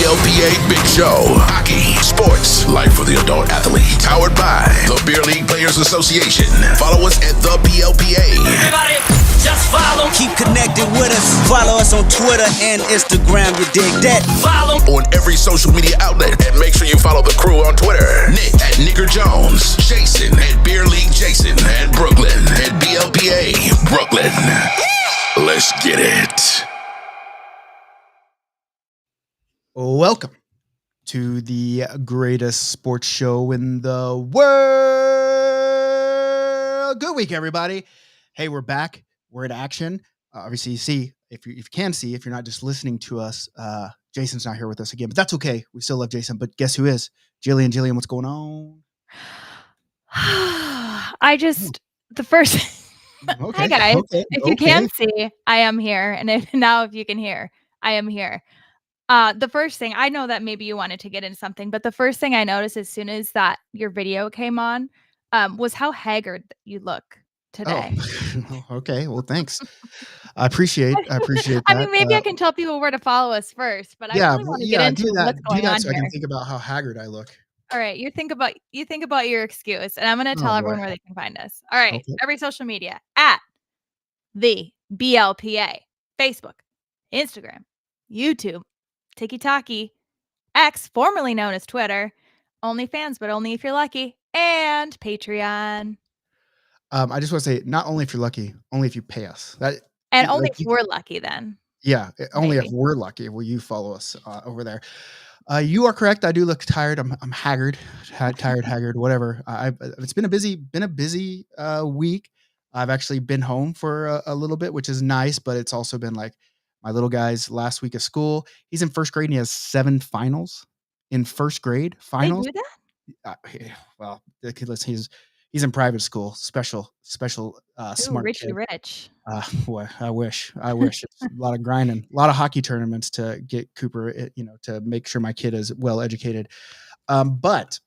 BLPA Big Show. Hockey, sports, life for the adult athlete. Powered by the Beer League Players Association. Follow us at the BLPA. Everybody, just follow. Keep connected with us. Follow us on Twitter and Instagram. You dig that? Follow on every social media outlet. And make sure you follow the crew on Twitter. Nick at Nicker Jones. Jason at Beer League Jason. And Brooklyn at BLPA Brooklyn. Let's get it. Welcome to the greatest sports show in the world. Good week, everybody. Hey, we're back. We're in action. Obviously, you see, if you can see, if you're not just listening to us, Jason's not here with us again, but that's okay. We still love Jason. But guess who is? Jillian. Jillian, what's going on? The first. Okay, Hi, guys. okay, if you can see, I am here. And if you can hear, I am here. The first thing, I know that maybe you wanted to get into something, but the first thing I noticed as soon as that your video came on was how haggard you look today. Oh, okay. Well, thanks. I appreciate that. I mean, maybe I can tell people where to follow us first, but I really want to get into what's going on so here. I can think about how haggard I look. All right, you think about your excuse, and I'm going to tell everyone where they can find us. All right, Okay. Every social media at the BLPA, Facebook, Instagram, YouTube, TikTok, X, formerly known as Twitter, OnlyFans, but only if you're lucky, and Patreon. I just want to say, not only if you're lucky, only if you pay us. And only if we're lucky then. Yeah, only if we're lucky will you follow us over there. You are correct. I do look tired. I'm haggard, haggard, whatever. It's been a busy week. I've actually been home for a little bit, which is nice, but it's also been like my little guy's last week of school. He's in first grade and he has 7 finals in first grade. Finals. They do that? Well, the kid, he's in private school, special smart Richie kid. Rich. Boy, I wish. It's a lot of grinding, a lot of hockey tournaments to get Cooper, to make sure my kid is well educated. But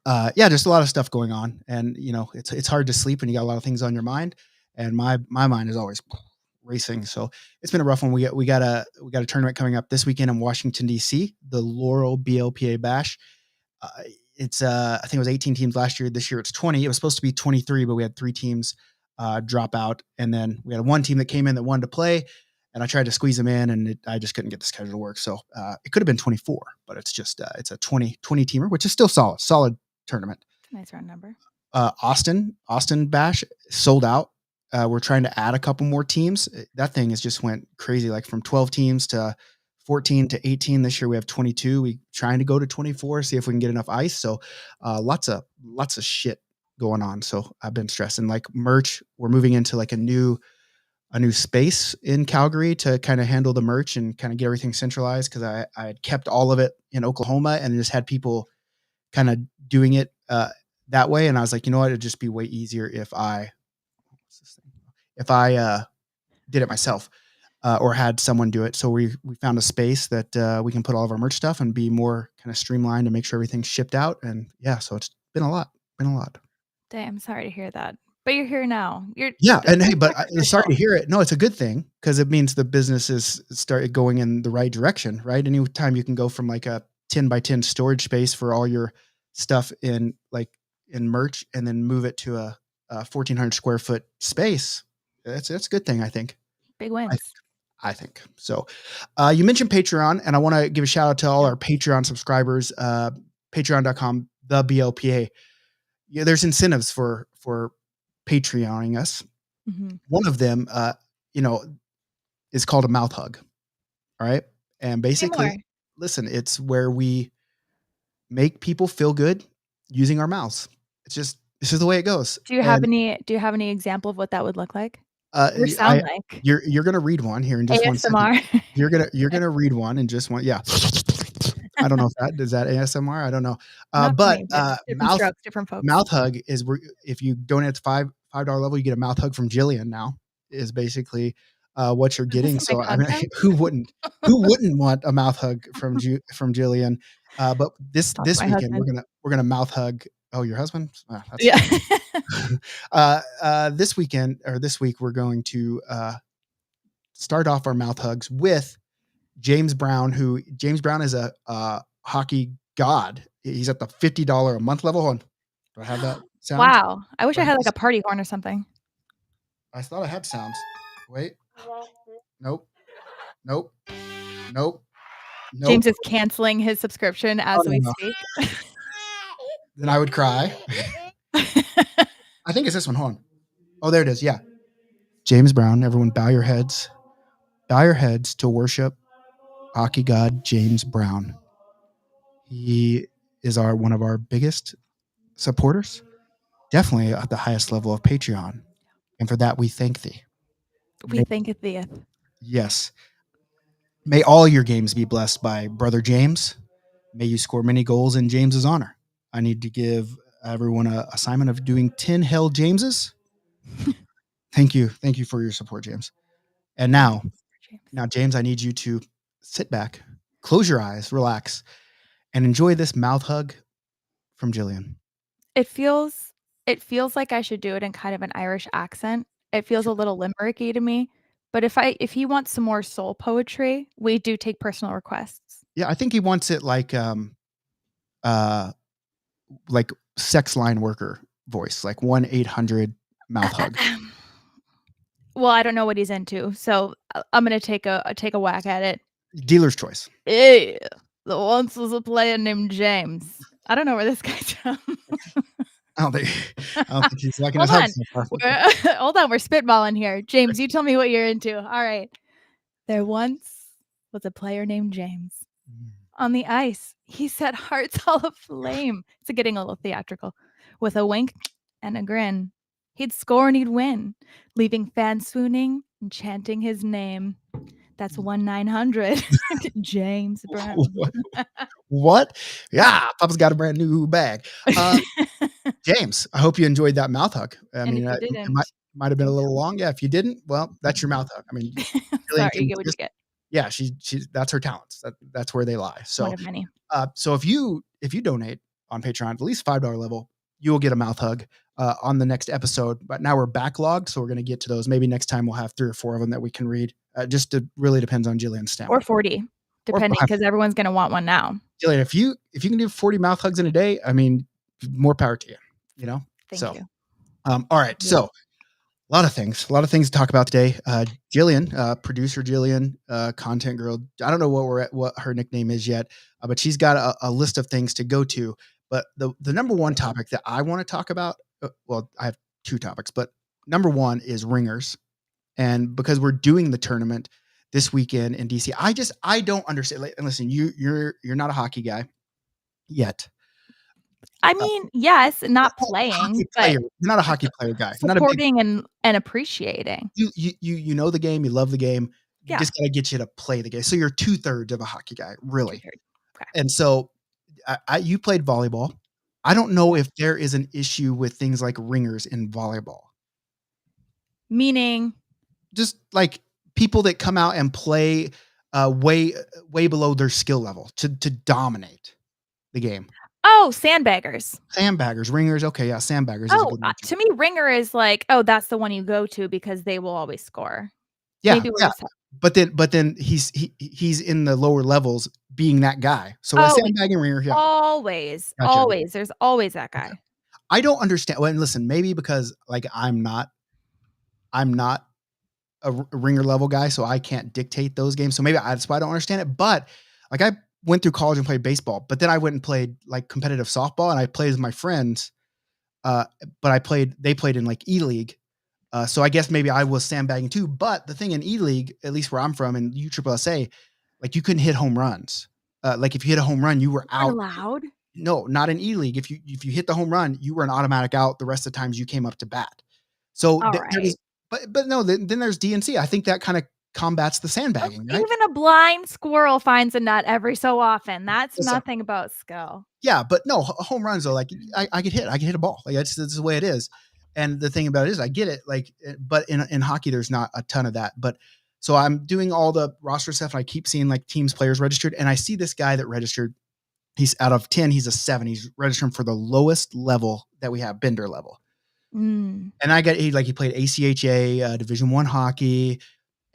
just a lot of stuff going on, and it's hard to sleep when you got a lot of things on your mind, and my mind is always racing. So it's been a rough one. We got a tournament coming up this weekend in Washington D.C., the Laurel BLPA Bash. It's I think it was 18 teams last year. This year it's 20. It was supposed to be 23, but we had 3 teams drop out, and then we had one team that came in that wanted to play, and I tried to squeeze them in, and I just couldn't get the schedule to work. So it could have been 24, but it's just it's a 20 teamer, which is still solid tournament. Nice round number. Austin Bash sold out. We're trying to add a couple more teams. That thing has just went crazy, like from 12 teams to 14 to 18. This year we have 22. We trying to go to 24, see if we can get enough ice. So lots of shit going on. So I've been stressing, like merch. We're moving into like a new space in Calgary to kind of handle the merch and kind of get everything centralized, because I had kept all of it in Oklahoma and just had people kind of doing it that way. And I was like, you know what, it'd just be way easier if I did it myself. Or had someone do it. So we found a space that we can put all of our merch stuff and be more kind of streamlined and make sure everything's shipped out. And yeah, so it's Been a lot. Damn, sorry to hear that. But you're here now. Yeah, and hey, but that's sorry to official. hear it. No, it's a good thing because it means the business is started going in the right direction, right? Anytime you can go from like a 10 by 10 storage space for all your stuff in merch and then move it to a 1,400 square foot space, that's a good thing, I think. Big I wins. I think so. You mentioned Patreon, and I want to give a shout out to all Yeah. our Patreon subscribers. Patreon.com, the BLPA. Yeah, there's incentives for Patreoning us. Mhm. One of them, is called a mouth hug. All right, and Say basically, more. listen, it's where we make people feel good using our mouths. This is the way it goes. Do you have And any example of what that would look like or I sound like? you're gonna read one here in just 1 second. ASMR? You're gonna read one in just one. Yeah. I don't know if that is that ASMR. I don't know. Not for But me, but different mouth strokes, different folks. mouth hug is where if you donate at the $5 level, you get a mouth hug from Jillian. Now is basically what you're Is this getting. a big So I hug mean, now? who wouldn't want a mouth hug from Jillian? But Talk to this my weekend husband. we're gonna mouth hug. Oh, your husband? That's Yeah. this weekend or this week we're going to start off our mouth hugs with James Brown, James Brown is a hockey god. He's at the $50 a month level. Hold on. Do I have that sound? Wow. I wish Do I I have had like this? a party horn or something. I thought I had sounds. Wait. Nope. Nope. Nope. James Nope. is canceling his subscription Oh, as no, we no. speak. Then I would cry. I think it's this one. Hold on. Oh, there it is. Yeah. James Brown. Everyone bow your heads. Bow your heads to worship hockey god James Brown. He is one of our biggest supporters. Definitely at the highest level of Patreon. And for that, we thank thee. We think it thee. Yes. May all your games be blessed by Brother James. May you score many goals in James's honor. I need to give everyone an assignment of doing 10 Hell Jameses. Thank you. Thank you for your support, James. And now, James, I need you to sit back, close your eyes, relax, and enjoy this mouth hug from Jillian. It feels like I should do it in kind of an Irish accent. It feels a little limericky to me. But if he wants some more soul poetry, we do take personal requests. Yeah, I think he wants it like sex line worker voice, like 1-800 mouth hug. Well, I don't know what he's into, so I'm gonna take a whack at it. Dealer's choice. Hey, there once was a player named James. I don't know where this guy's from. I don't think he's liking his Hold hug on. so far. Hold on, we're spitballing here. James, you tell me what you're into. All right. There once was a player named James. On the ice, he set hearts all aflame. It's getting a little theatrical. With a wink and a grin, he'd score and he'd win, leaving fans swooning and chanting his name. That's 1-900 James Brown. What? Yeah, Papa's got a brand new bag. James, I hope you enjoyed that mouth hug. I And mean, if you it didn't, might have been a little long. Yeah, if you didn't, well, that's your mouth hug. I mean, Jillian sorry, can you get what you just get. yeah, she's that's her talents. That's where they lie. So, One of many. so if you donate on Patreon at least $5 level, you will get a mouth hug on the next episode. But now we're backlogged, so we're going to get to those. Maybe next time we'll have 3 or 4 of them that we can read. Just really depends on Jillian's stamina. Or 40, depending, because everyone's gonna want one now. Jillian, if you can do 40 mouth hugs in a day, I mean, more power to you. You know. Thank you. All right. Yeah. So a lot of things to talk about today. Jillian, producer Jillian, content girl. I don't know what her nickname is yet, but she's got a list of things to go to. But the number one topic that I want to talk about, well, I have 2 topics, but number one is ringers, and because we're doing the tournament this weekend in DC, I don't understand. Like, and listen, you're not a hockey guy yet. I mean, yes, not You're playing, hockey but player. You're not a hockey player guy. You're not a big supporting and appreciating. you know the game, you love the game. You Yeah. just gotta get you to play the game. So you're 2/3 of a hockey guy, really. 2/3. Okay. And so you played volleyball. I don't know if there is an issue with things like ringers in volleyball. Meaning, Just like people that come out and play way below their skill level to dominate the game. Oh, sandbaggers. Sandbaggers, ringers. Okay, yeah, sandbaggers is a Oh, good one too. to me, ringer is like, oh, that's the one you go to because they will always score. Yeah, Maybe we're yeah. just. But then he's in the lower levels being that guy. So a Oh, sandbagging ringer, yeah, always, gotcha. always. There's always that Okay. guy. I don't understand. Well, and listen, maybe because like I'm not a ringer level guy, so I can't dictate those games. So maybe that's why I don't understand it. But like I went through college and played baseball, but then I went and played like competitive softball, and I played with my friends. Uh, but they played in like E League. So I guess maybe I was sandbagging too. But the thing in E League, at least where I'm from in USSSA, like you couldn't hit home runs. Like if you hit a home run, you were Aren't out. allowed. No, not in E League. If you hit the home run, you were an automatic out the rest of the times you came up to bat. So All there right. was, but no, then there's DNC. I think that kind of combats the sandbagging, right? Even a blind squirrel finds a nut every so often. That's Listen, nothing about skill. yeah, but no, home runs though. Like I could hit a ball. Like that's the way it is. And the thing about it is, I get it. Like, but in hockey, there's not a ton of that. But so I'm doing all the roster stuff, and I keep seeing like teams, players registered, and I see this guy that registered. He's out of 10. He's a 7. He's registering for the lowest level that we have, Bender level. Mm. And he played ACHA, Division I hockey.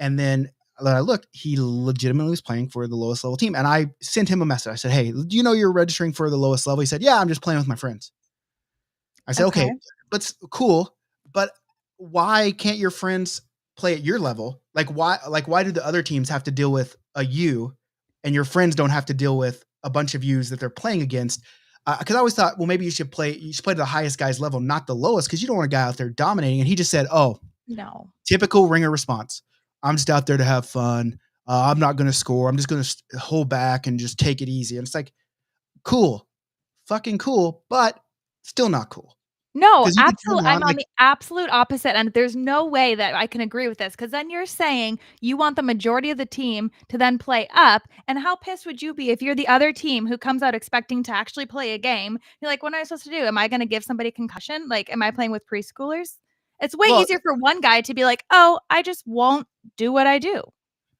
And then when I looked, he legitimately was playing for the lowest level team. And I sent him a message. I said, hey, do you know you're registering for the lowest level? He said, yeah, I'm just playing with my friends. I said, okay, but cool. But why can't your friends play at your level? Like why do the other teams have to deal with a U and your friends don't have to deal with a bunch of U's that they're playing against? Because I always thought, well, maybe you should play to the highest guy's level, not the lowest, because you don't want a guy out there dominating. And he just said, oh, No. typical ringer response. I'm just out there to have fun. I'm not going to score. I'm just going to hold back and just take it easy. And it's like, cool, fucking cool, but still not cool. No, 'Cause you can turn absolutely. I'm around, on like the absolute opposite end. There's no way that I can agree with this because then you're saying you want the majority of the team to then play up. And how pissed would you be if you're the other team who comes out expecting to actually play a game? You're like, what am I supposed to do? Am I going to give somebody concussion? Like, am I playing with preschoolers? It's way well, easier for one guy to be like, oh, I just won't do what I do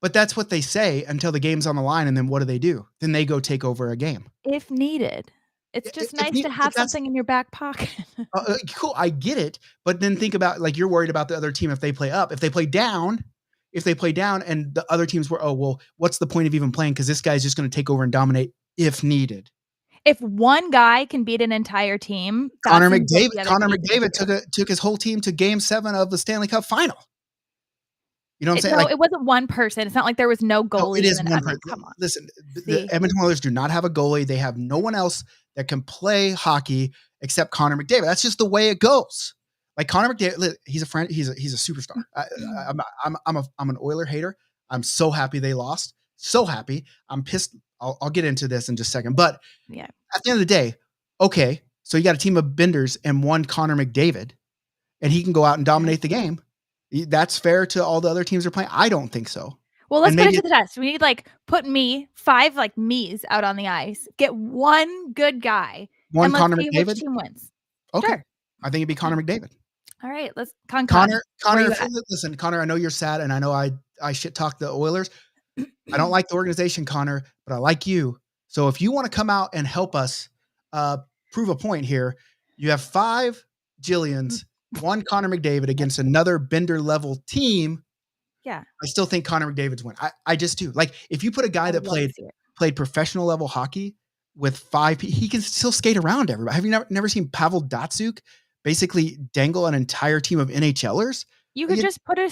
but that's what they say until the game's on the line, and then what do? Then they go take over a game. if needed. It's just If nice to but have that's something in your back pocket. cool. I get it, but then think about like you're worried about the other team if they play up, if they play down, and the other teams were, oh well, what's the point of even playing? Because this guy's just going to take over and dominate if needed. If one guy can beat an entire team, Connor that means what McDavid. the other Connor team can McDavid do. took his whole team to Game 7 of the Stanley Cup Final. You know what I'm saying? No, Like, it wasn't one person. It's not like there was no no, goalie. it is and then, one I mean, person. come on. Listen, the See? Edmonton Oilers do not have a goalie. They have no one else that can play hockey except Connor McDavid. That's just the way it goes. Like Connor McDavid, he's a friend. He's a superstar. I'm an Oiler hater. I'm so happy they lost. So happy. I'm pissed. I'll get into this in just a second. But Yeah. at the end of the day, okay, so you got a team of benders and one Connor McDavid, and he can go out and dominate the game. That's fair to all the other teams are playing. I don't think so. Well, let's And put it maybe to the test. We need put 5 me's out on the ice. Get one good guy. one And let's Connor see which McDavid. team wins. Okay, Sure. I think it'd be Connor McDavid. All right, let's Connor, you at? listen, Connor, I know you're sad, and I know I shit talk the Oilers. I don't like the organization, Connor, but I like you. So if you want to come out and help us prove a point here, you have 5 Jillians, one Connor McDavid against another Bender level team. Yeah. I still think Connor McDavid's win. I just do. Like if you put a guy I that would love to see it. played professional level hockey with 5, he can still skate around everybody. Have you never seen Pavel Datsyuk basically dangle an entire team of NHLers? You could just put a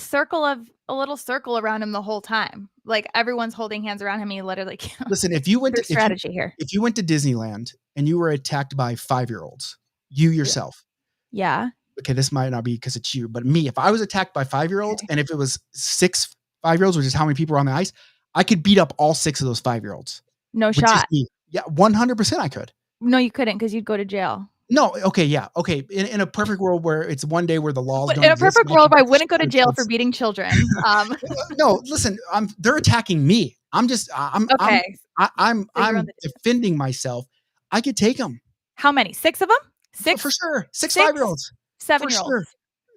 little circle around him the whole time. Like everyone's holding hands around him. And he literally Listen, if you went There's to strategy here. if you went to Disneyland and you were attacked by 5-year-olds, you yourself. Yeah. Okay, this might not be because it's you, but me, if I was attacked by 5-year-olds, and if it was 6 5-year-olds, which is how many people are on the ice, I could beat up all 6 of those 5-year-olds. No with just shot. me. Yeah, 100% I could. No, you couldn't because you'd go to jail. No, okay, yeah, okay. In a perfect world where it's one day where the laws But don't in a exist, perfect and world, can I beat the wouldn't go shit to out of jail for kids. beating children. No, listen, they're attacking me. I'm Okay. I'm So you're on the defending myself. I could take them How many? 6 of them? 6? for sure. 6 6? 5-year-olds. 7-year-olds. sure.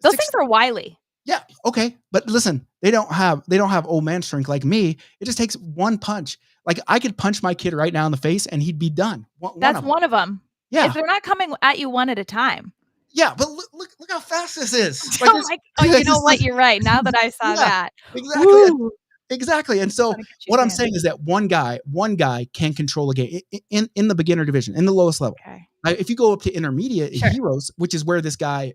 Those 6 things are wily. Yeah, okay. But listen, they don't have old man strength like me. It just takes one punch. Like I could punch my kid right now in the face and he'd be done. That's one of them. Yeah. If they're not coming at you one at a time. Yeah, but look how fast this is. So you know what? You're right. Now that I saw that. Exactly. Woo. Exactly. And so what I'm saying is that one guy can control a game in the beginner division, in the lowest level. Okay. If you go up to intermediate Sure. heroes, which is where this guy,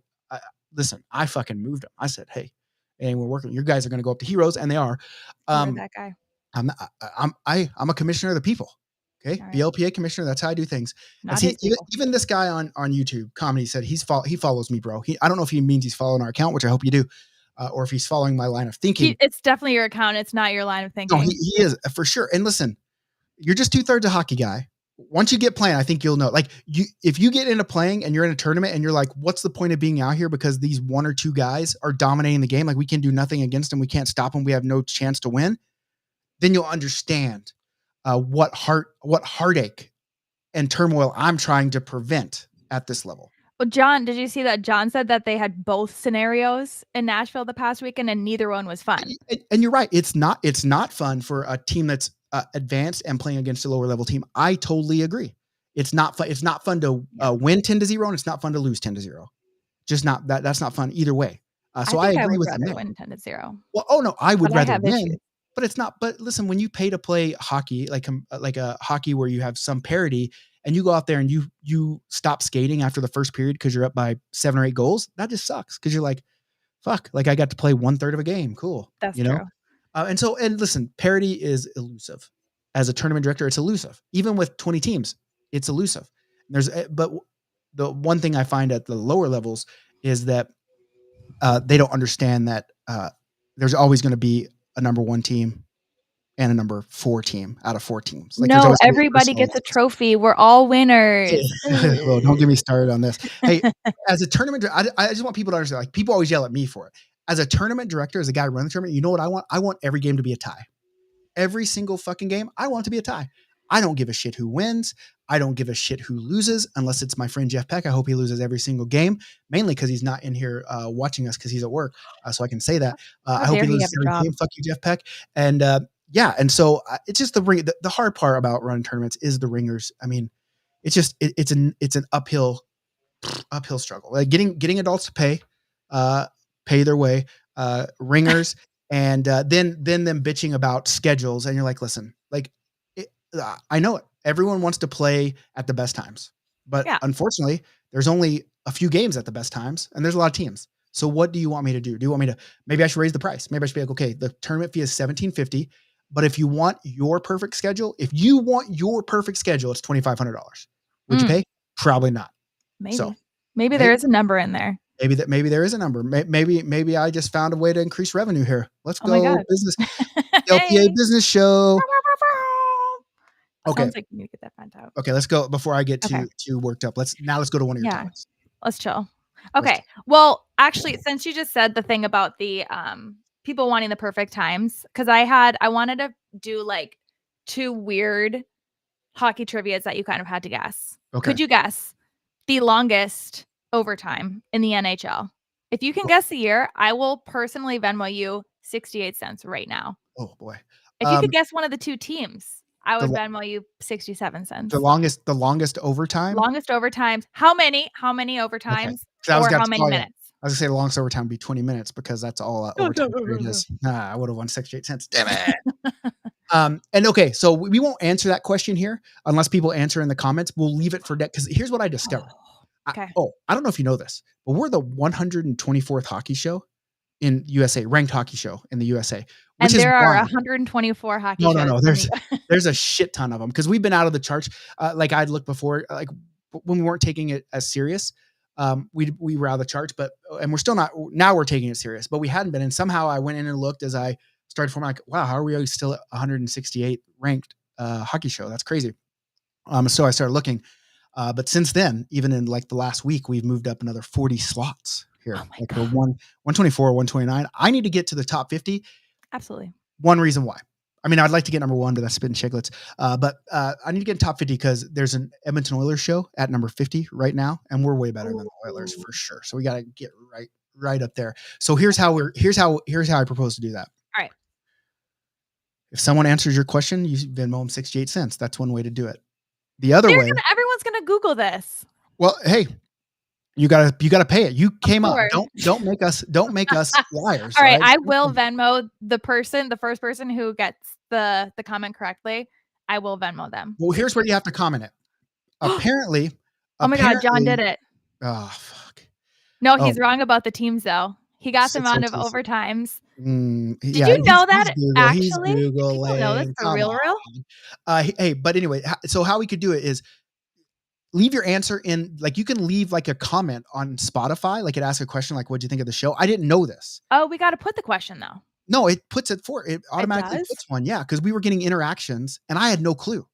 listen, I fucking moved him. I said, hey, and we're working. Your guys are going to go up to heroes, and they are. That guy. I'm a commissioner of the people. Okay, All right. BLPA commissioner. That's how I do things. Not And his see, people. even this guy on YouTube comedy said he follows me, bro. I don't know if he means he's following our account, which I hope you do, or if he's following my line of thinking. It's definitely your account. It's not your line of thinking. No, he is for sure. And listen, you're just 2/3 a hockey guy. Once you get playing, I think you'll know. Like if you get into playing and you're in a tournament and you're like, what's the point of being out here? Because these one or two guys are dominating the game. Like we can do nothing against them. We can't stop them. We have no chance to win. Then you'll understand what heartache and turmoil I'm trying to prevent at this level. Well, John, did you see that John said that they had both scenarios in Nashville the past weekend and neither one was fun? And you're right. It's not fun for a team that's advanced and playing against a lower level team. I totally agree. It's not fun. It's not fun to win 10-0 and it's not fun to lose 10-0. Just not that's not fun either way. So I agree with rather him. Win 10-0. Well, oh no, I would rather win. Issues. But it's not. But listen, when you pay to play hockey, like a hockey where you have some parity, and you go out there and you stop skating after the first period because you're up by 7 or 8 goals, that just sucks. Because you're like, fuck, like I got to play 1/3 of a game. Cool. That's true. Know? And listen, parity is elusive. As a tournament director, it's elusive. Even with 20 teams, it's elusive. But the one thing I find at the lower levels is that they don't understand that there's always going to be a number 1 team and a number 4 team out of 4 teams. Like no, everybody gets a trophy. We're all winners. Well, don't get me started on this. Hey, as a tournament, I just want people to understand, like people always yell at me for it. As a tournament director, as a guy running the tournament, you know what I want? I want every game to be a tie. Every single fucking game, I want it to be a tie. I don't give a shit who wins. I don't give a shit who loses, unless it's my friend Jeff Peck. I hope he loses every single game, mainly because he's not in here watching us because he's at work. So I can say that. I hope he loses every game. Fuck you, Jeff Peck. And and so it's just the hard part about running tournaments is the ringers. I mean, it's just it's an uphill struggle. Like getting adults to pay their way, ringers, and then them bitching about schedules. And you're like, listen, like I know it. Everyone wants to play at the best times, but unfortunately, there's only a few games at the best times, and there's a lot of teams. So what do you want me to do? Do you want me to? Maybe I should raise the price. Maybe I should be like, okay, the tournament fee is $1,750, but if you want your perfect schedule, it's $2,500. Would you pay? Probably not. Maybe there is a number in there. Maybe there is a number. Maybe I just found a way to increase revenue here. Let's go business. BLPA Business Show. Okay. Sounds like you need to get that font out. Okay, let's go before I get too worked up. Let's go to one of your topics. Let's chill. Okay. Well, actually, since you just said the thing about the people wanting the perfect times, because I wanted to do like 2 weird hockey trivias that you kind of had to guess. Okay. Could you guess the longest overtime in the NHL? If you can guess the year, I will personally Venmo you 68 cents right now. Oh boy. If you could guess one of the 2 teams, I would Venmo you 67 cents. The longest overtime? Longest overtimes. How many overtimes? Okay. Or how many minutes? I was gonna say the longest overtime would be 20 minutes because that's all overtime period is. I would have won 68 cents. Damn it. And okay, so we won't answer that question here unless people answer in the comments. We'll leave it for that because here's what I discovered. Okay. I don't know if you know this, but we're the 124th hockey show in USA, ranked hockey show in the USA. And there are 124 hockey shows. No. There's a shit ton of them because we've been out of the charts. Like I'd looked before, like when we weren't taking it as serious, we were out of the charts, and we're still not. Now we're taking it serious, but we hadn't been. And somehow I went in and looked as I started forming, like, wow, how are we still at 168 ranked hockey show? That's crazy. So I started looking, but since then, even in like the last week, we've moved up another 40 slots here. Oh like we're 124, 129. I need to get to the top 50. Absolutely. One reason why. I mean, I'd like to get number 1, but that's Spittin' Chicklets. But I need to get in top 50 because there's an Edmonton Oilers show at number 50 right now, and we're way better than the Oilers for sure. So we got to get right up there. So here's how I propose to do that. All right. If someone answers your question, you Venmo them 68 cents. That's one way to do it. The other way, everyone's gonna Google this. Well, hey, you gotta pay it. You came up. course. Don't make us liars. All right, right? I will Venmo the first person who gets the comment correctly. I will Venmo them. Well, here's where you have to comment it. Apparently, Oh my God, John did it. Oh fuck. No, Oh, he's wrong about the teams though. He got them out of 602. overtimes. Did Yeah, you know he's that Google. He's actually? People know this Googling. for Come real. on. Hey, but anyway, so how we could do it is leave your answer in, like, you can leave like a comment on Spotify, like it asks a question like, "What do you think of the show?" I didn't know this. Oh, we got to put the question though. No, it automatically does? puts one. Yeah, because we were getting interactions and I had no clue.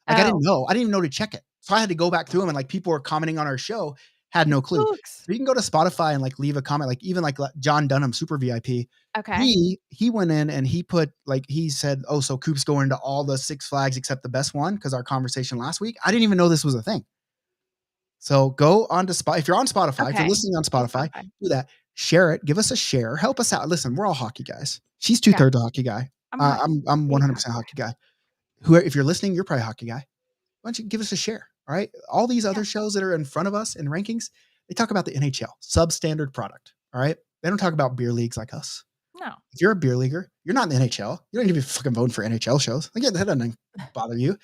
Like I didn't know. I didn't even know to check it. So I had to go back through them and like people were commenting on our show, had no clue. Oops. So you can go to Spotify and like leave a comment, like even like John Dunham, Super VIP. Okay. He went in and he put like he said, "Oh, so Coop's going to all the Six Flags except the best one," because our conversation last week. I didn't even know this was a thing. So go on to Spotify. If you're on Spotify, if you're Okay. listening on Spotify, do that. Share it. Give us a share. Help us out. Listen, we're all hockey guys. She's 2/3 a hockey guy. I'm 100% hockey guy. If you're listening, you're probably a hockey guy. Why don't you give us a share? All right. All these other shows that are in front of us in rankings, they talk about the NHL, substandard product. All right. They don't talk about beer leagues like us. No. If you're a beer leaguer, you're not in the NHL. You don't need to be fucking voting for NHL shows. Again, that doesn't bother you.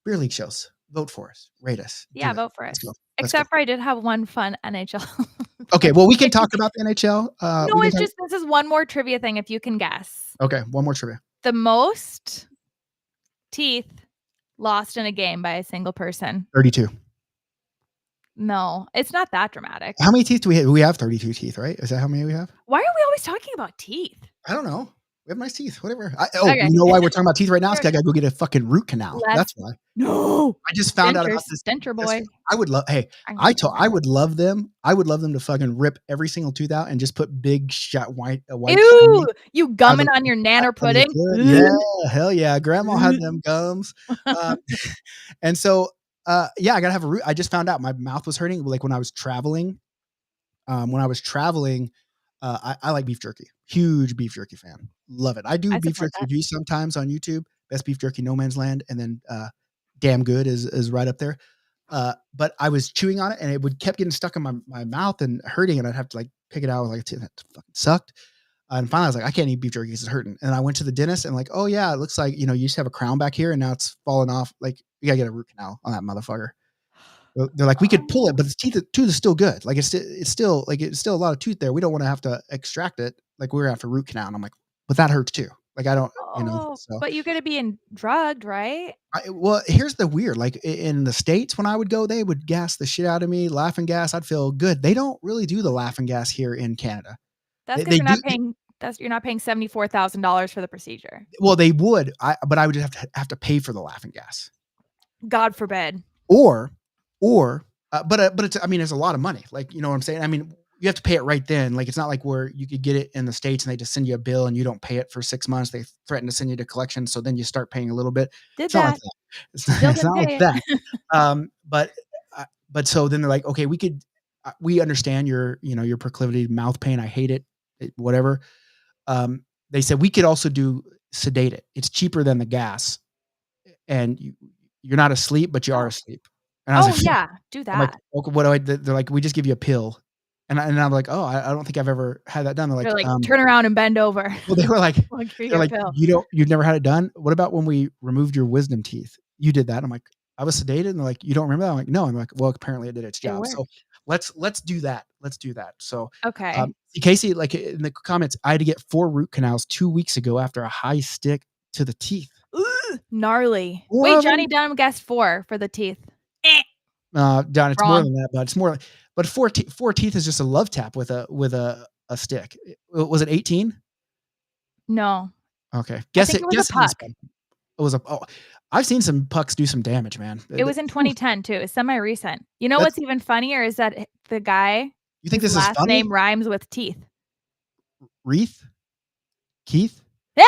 Beer league shows. Vote for us. Rate us. Yeah, vote for us. Let's go. Except for I did have one fun NHL. Okay, well, we can talk about the NHL. No, it's just this is one more trivia thing if you can guess. Okay, one more trivia. The most teeth lost in a game by a single person. 32. No, it's not that dramatic. How many teeth do we have? We have 32 teeth, right? Is that how many we have? Why are we always talking about teeth? I don't know. We have nice teeth. Whatever. Okay. You know why we're talking about teeth right now? It's because I got to go get a fucking root canal. That's why. No. I just found out about this. Stencher boy. I would love. Hey, I would love them. I would love them to fucking rip every single tooth out and just put big white. Ew! You gumming on your nanner pudding? Yeah, hell yeah. Grandma had them gums. And so, yeah, I gotta have a root. I just found out my mouth was hurting. Like when I was traveling. I like beef jerky. Huge beef jerky fan. Love it. I do beef jerky reviews sometimes on YouTube. Best beef jerky, No Man's Land, and then Damn Good is right up there. But I was chewing on it and it kept getting stuck in my mouth and hurting, and I'd have to like pick it out. Like that fucking sucked. And finally I was like, I can't eat beef jerky because it's hurting. And I went to the dentist and like, oh yeah, it looks like, you used to have a crown back here and now it's falling off. Like you gotta get a root canal on that motherfucker. They're like, we could pull it, but the tooth is still good. Like it's still a lot of tooth there. We don't want to have to extract it. Like we're gonna have to root canal. And I'm like, but that hurts too. Like I don't, so. But you're gonna be drugged, right? Well, here's the weird. Like in the States, when I would go, they would gas the shit out of me, laughing gas. I'd feel good. They don't really do the laughing gas here in Canada. That's because you're not paying. You're not paying $74,000 for the procedure. Well, they would. But I would have to pay for the laughing gas. God forbid. But it's, I mean, it's a lot of money. Like, you know what I'm saying? I mean, you have to pay it right then. Like, it's not like where you could get it in the States and they just send you a bill and you don't pay it for 6 months. They threaten to send you to collection. So then you start paying a little bit. It's not like that. It's not like that. But so then they're like, okay, we understand your proclivity, mouth pain. I hate it, whatever. They said we could also sedate it. It's cheaper than the gas. And you're not asleep, but you are asleep. And I was like, yeah, do that. Like, okay, what do I do? They're like, we just give you a pill. And I'm like, oh, I don't think I've ever had that done. They're like, turn around and bend over. Well, they were like, you've never had it done. What about when we removed your wisdom teeth? You did that. I'm like, I was sedated. And they're like, you don't remember that? I'm like, no. I'm like, well, apparently it did its job. So let's do that. Let's do that. So, okay. Casey, like in the comments, I had to get 4 root canals 2 weeks ago after a high stick to the teeth. Ooh, gnarly. Wait, Johnny Dunham guessed 4 for the teeth. John, it's more than that, but it's more. But 4 teeth is just a love tap with a stick. Was it 18? No. Okay, guess it. Was a puck. It was a. Oh, I've seen some pucks do some damage, man. It was in 2010 too. It's semi-recent. You know what's even funnier is that the guy. You think this is last funny? name rhymes with teeth. Keith. Yeah.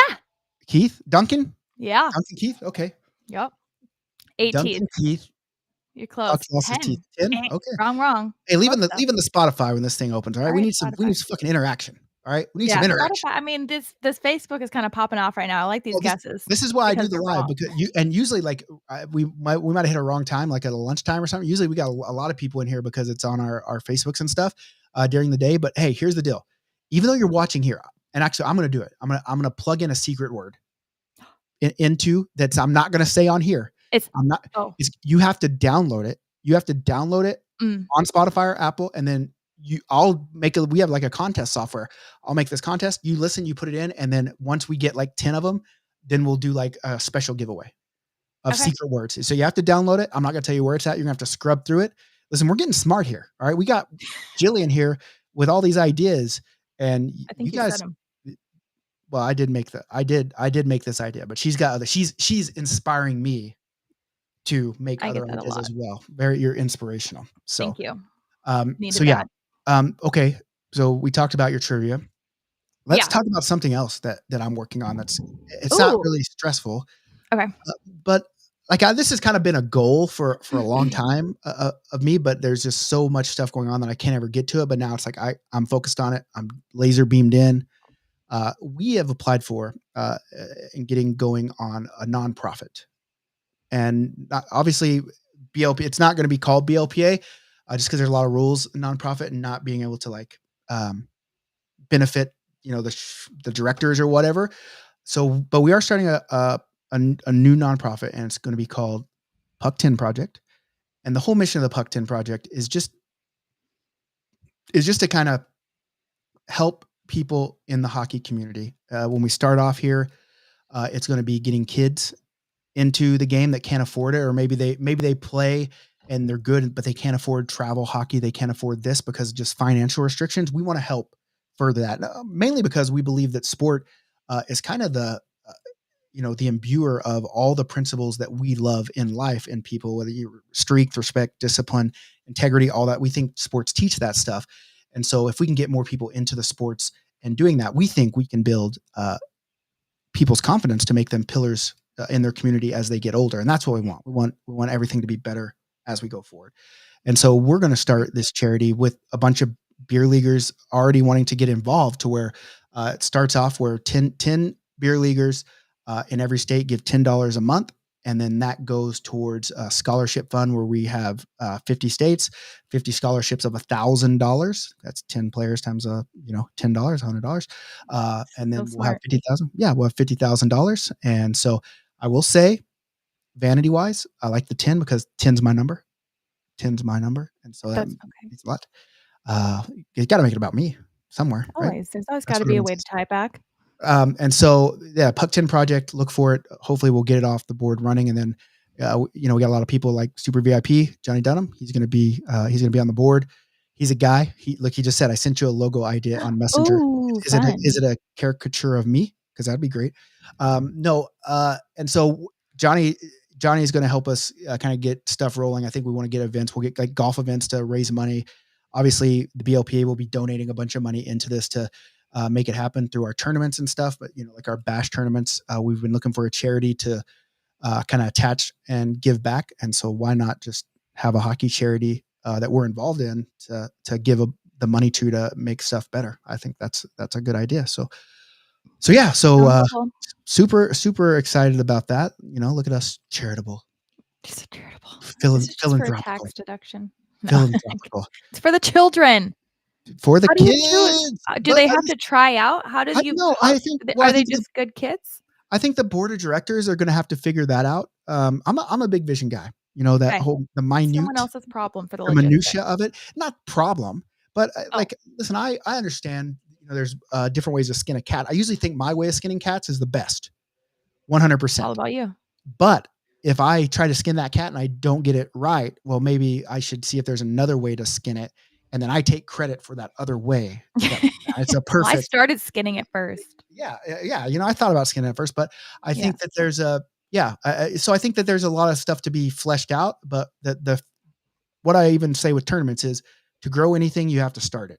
Keith Duncan. Yeah. Duncan Keith. Okay. Yep. 8 Duncan teeth. You're close. 10. 10. Okay. Wrong. Hey, leave in the Spotify when this thing opens. All right. We need some Spotify. fucking interaction. All All right, we need Yeah, some interaction. Spotify. I mean, this Facebook is kind of popping off right now. I like these Well, guesses this is why I do because the they're live, wrong. because usually like we might have hit a wrong time, like at a lunchtime or something. Usually we got a lot of people in here because it's on our Facebooks and stuff during the day. But hey, here's the deal: even though you're watching here, and actually I'm going to do it. I'm gonna plug in a secret word into that. I'm not going to say on here. It's I'm not. oh, You have to download it. You have to download it on Spotify or Apple, and then we have like a contest software. I'll make this contest. You listen, you put it in, and then once we get like 10 of them, then we'll do like a special giveaway of Okay. secret words. So you have to download it. I'm not going to tell you where it's at. You're going to have to scrub through it. Listen, we're getting smart here. All right. We got Jillian here with all these ideas, and I think you you guys, said them. well, I did make this idea, but she's got she's inspiring me to make I other get that a ideas lot. as well. You're inspirational. So, Thank you. Needed so yeah. that. Okay. So we talked about your trivia. Let's Yeah. talk about something else that I'm working on. It's not Ooh. really stressful, Okay. but like this has kind of been a goal for a long time of me, but there's just so much stuff going on that I can't ever get to it. But now it's like I'm focused on it. I'm laser beamed in. We have applied for and getting going on a nonprofit, and obviously BLP. It's not going to be called BLPA just because there's a lot of rules nonprofit and not being able to like benefit the directors or whatever. So, but we are starting a new nonprofit, and it's going to be called Puck 10 Project. And the whole mission of the Puck 10 Project is just to kind of help people in the hockey community. When we start off here, it's going to be getting kids into the game that can't afford it, or maybe they play and they're good, but they can't afford travel hockey. They can't afford this because of just financial restrictions. We want to help further that, mainly because we believe that sport is kind of the imbuer of all the principles that we love in life in people, whether you strength, respect, discipline, integrity, all that. We think sports teach that stuff. And so if we can get more people into the sports and doing that, we think we can build people's confidence to make them pillars in their community as they get older. And that's what we want. We want everything to be better as we go forward. And so we're going to start this charity with a bunch of beer leaguers already wanting to get involved, to where it starts off where 10 beer leaguers in every state give $10 a month. And then that goes towards a scholarship fund where we have 50 states, 50 scholarships of $1,000. That's 10 players times $10, $100. And then we'll have 50,000. Yeah, we'll have $50,000. And so I will say, vanity wise, I like the 10 because 10's my number. 10's my number. And so that means a lot. You got to make it about me somewhere. Always. Right? There's always got to be a way to tie it back. And so, yeah, Puck 10 Project, look for it. Hopefully we'll get it off the board running. And then, we got a lot of people like Super VIP, Johnny Dunham. He's going to be on the board. He's a guy. He just said, I sent you a logo idea on Messenger. Ooh, is it a caricature of me? Cause that'd be great. No. And so Johnny is going to help us kind of get stuff rolling. I think we want to get events. We'll get like golf events to raise money. Obviously the BLPA will be donating a bunch of money into this to make it happen through our tournaments and stuff. But, like our bash tournaments, we've been looking for a charity to kind of attach and give back. And so why not just have a hockey charity that we're involved in to give the money to make stuff better. I think that's a good idea. So yeah. So super, super excited about that. Look at us, charitable. It's charitable. This is just for a tax deduction. No. Philanthropical. It's for the children. For the kids. Do they have to try out? How do you? No, I think. Are they just good kids? I think the board of directors are going to have to figure that out. I'm a big vision guy. The minute, someone else's problem for the minutia of it. Not problem, but listen, I understand. There's different ways to skin a cat. I usually think my way of skinning cats is the best, 100%. All about you. But if I try to skin that cat and I don't get it right, well, maybe I should see if there's another way to skin it. And then I take credit for that other way. It's a perfect. Well, I started skinning it first. Yeah. I thought about skinning it first, but I think that there's so I think that there's a lot of stuff to be fleshed out. But what I even say with tournaments is, to grow anything, you have to start it.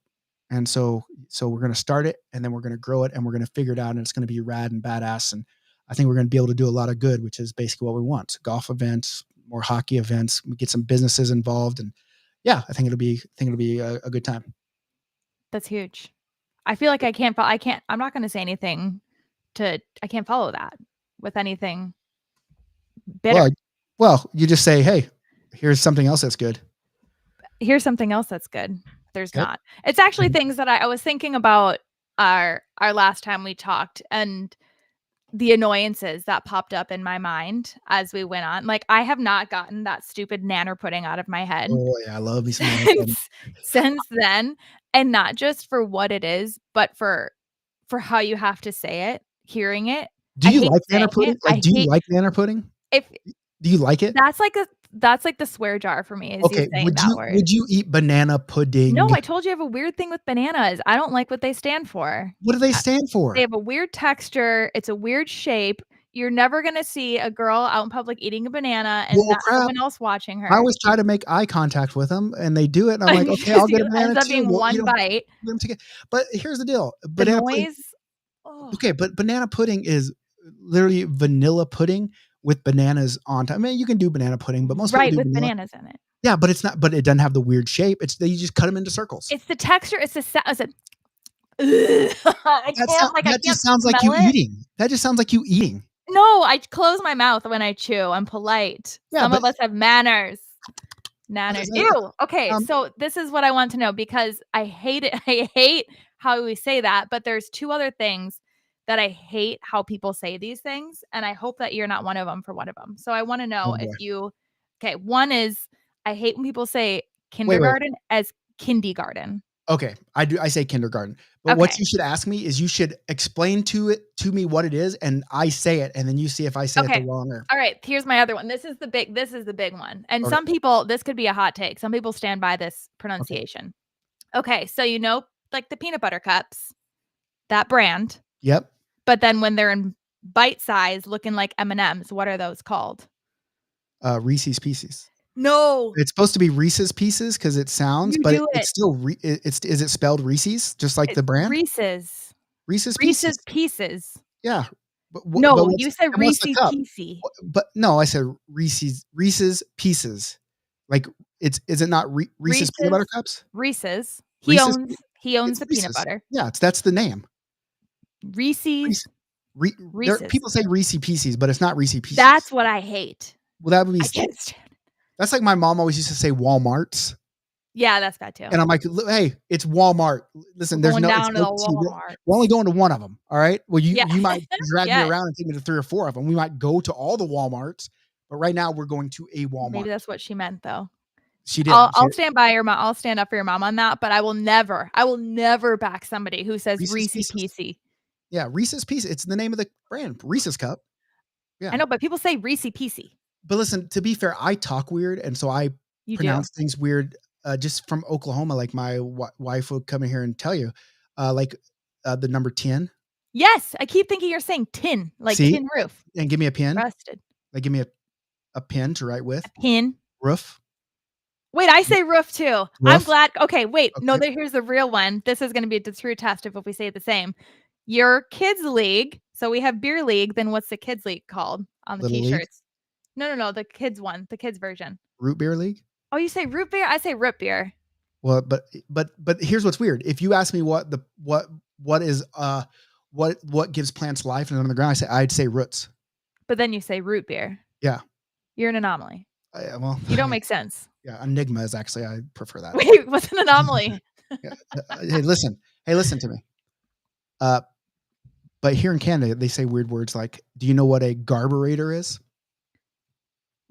And so we're going to start it, and then we're going to grow it, and we're going to figure it out, and it's going to be rad and badass. And I think we're going to be able to do a lot of good, which is basically what we want: golf events, more hockey events. We get some businesses involved, and yeah, I think it'll be a good time. That's huge. I feel like I can't. I'm not going to say anything. I can't follow that with anything bitter. Well, you just say, hey, here's something else that's good. Here's something else that's good. There's Yep. not. It's actually things that I was thinking about our last time we talked, and the annoyances that popped up in my mind as we went on. Like, I have not gotten that stupid nanner pudding out of my head Oh yeah, I love me some nanner pudding. since then, and not just for what it is, but for how you have to say it, hearing it. Do I you hate like saying nanner pudding? it. Like, do you like nanner pudding? If Do you like it? that's like the swear jar for me, is you Okay, saying that word. would you eat banana pudding? No, I told you I have a weird thing with bananas. I don't like what they stand for. What do they stand for? They have a weird texture. It's a weird shape. You're never gonna see a girl out in public eating a banana and Well, not crap. someone else watching her. I always try to make eye contact with them, and they do it, and I'm like, okay, I'll get a It banana ends up too. being We'll eat one 'em, bite. eat 'em together. But here's the deal: The banana pudding. noise. Oh. Okay, but banana pudding is literally vanilla pudding with bananas on top. I mean, you can do banana pudding, but most Right, people do with vanilla. bananas in it. Yeah, but it's not. But it doesn't have the weird shape. You just cut them into circles. It's the texture. It's the I said, I That can't just sounds like you smell it. eating. That just sounds like you eating. No, I close my mouth when I chew. I'm polite. Yeah, Some but of us have manners. Manners. Ew. Okay, Um, so this is what I want to know, because I hate it. I hate how we say that, but there's two other things that I hate how people say these things, and I hope that you're not one of them for one of them. So I want to know oh boy. if you. Okay, one is I hate when people say Wait. kindergarten as kindergarten. Okay, I do. I say kindergarten, but what Okay. you should ask me is you should explain to me what it is, and I say it, and then you see if I say it Okay. the wrong or. All right, here's my other one. This is the big one. And Okay. some people, this could be a hot take. Some people stand by this pronunciation. Okay, so like the peanut butter cups, that brand. Yep. But then when they're in bite size, looking like M&Ms, what are those called? Reese's Pieces. No, It's supposed to be Reese's Pieces because it sounds, you but do it's it. still is it spelled Reese's just like the brand? Reese's. Reese's Pieces. Reese's Pieces. Yeah. But No, what's, you said and what's the Reese's cup? Piecey. But no, I said Reese's Pieces. Like is it not Reese's peanut butter cups? Reese's. Reese's He owns It's the peanut Reese's. butter. Yeah, that's the name. Reese's. Reese's. People say Reese's Pieces, but it's not Reese's Pieces. That's what I hate. Well, that would be. I can't stand. That's like my mom always used to say Walmart's, Yeah, that's bad too. and I'm like, hey, it's Walmart. Listen, We're there's going no. down It's to the no two. Walmart. We're only going to one of them. All right. Well, you Yeah. might drag me Yes. around and take me to 3 or 4 of them. We might go to all the Walmarts, but right now we're going to a Walmart. Maybe that's what she meant, though. She did. I'll stand by your mom. I'll stand up for your mom on that, but I will never back somebody who says Reese's Reese's Pieces. Piecey. Yeah, Reese's Pieces. It's the name of the brand, Reese's Cup. Yeah. I know, but people say Reese's Piecey. But listen, to be fair, I talk weird, and so I You pronounce do. things weird. Just from Oklahoma, like my wife will come in here and tell you, the number 10. Yes, I keep thinking you're saying tin, like See? tin roof. And give me a pen. Rusted. Like give me a pen to write with. Pin. Roof. Wait, I say roof too. I'm Roof? glad. Okay, wait. No, Okay. here's the real one. This is going to be the true test of if we say it the same. Your kids' league. So we have beer league. Then what's the kids' league called on the Little League? t-shirts? No. The kids one. The kids version. Root Beer League. Oh, you say root beer? I say root beer. Well, but here's what's weird. If you ask me what gives plants life and on the ground, I'd say roots. But then you say root beer. Yeah. You're an anomaly. Well, You don't make sense. Yeah, enigma is actually I prefer that. Wait, what's an anomaly? Yeah. Hey, listen to me. But here in Canada, they say weird words like, do you know what a garburator is?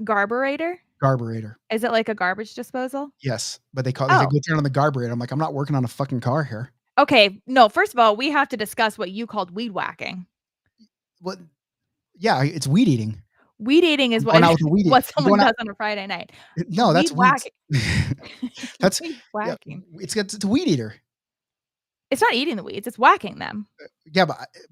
Garburator? Garburator. Is it like a garbage disposal? Yes, but they say, Oh. go turn on the garburator. I'm like, I'm not working on a fucking car here. Okay, no, first of all, we have to discuss what you called weed whacking. What? Yeah, it's weed eating. Weed eating is Going out with the weed what eating. someone Going does out- on a Friday night. No, that's Weed weed. whacking. That's Weed yeah, whacking. it's a weed eater. It's not eating the weeds, it's whacking them. Yeah,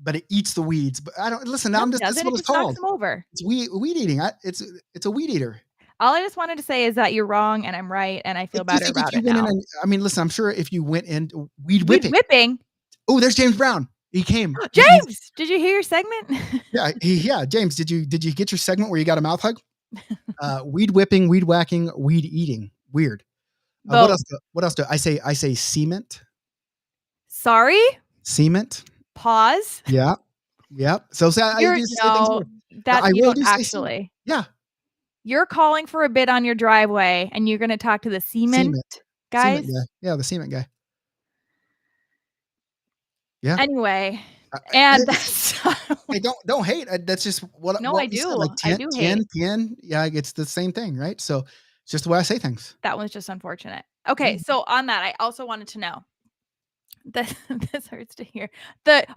but it eats the weeds. But I don't listen. No, I'm it just this is doesn't. what It it's just knocks called. them over. It's weed eating. It's a weed eater. All I just wanted to say is that you're wrong and I'm right, and I feel Do you better think if about you it went in now. and- I mean, listen. I'm sure if you went in weed Weed whipping. whipping. Oh, there's James Brown. He came. James, did you hear your segment? Yeah. James, did you get your segment where you got a mouth hug? Weed whipping, weed whacking, weed eating. Weird. What else? What else do I say? I say cement. Sorry? Cement. Pause. Yeah. Yeah. So I You're do say things no, weird. that I you really don't do say cement. actually. Yeah. You're calling for a bid on your driveway, and you're gonna talk to the cement Cement guys? guy. Yeah, the cement guy. Yeah. Anyway, And and it's that's hey, don't hate. That's just no, I what we said. do. Like I 10, do 10, hate. 10. Yeah, it's the same thing, right? So it's just the way I say things. That one's just unfortunate. Yeah. Okay, so on that, I also wanted to know that this hurts to hear.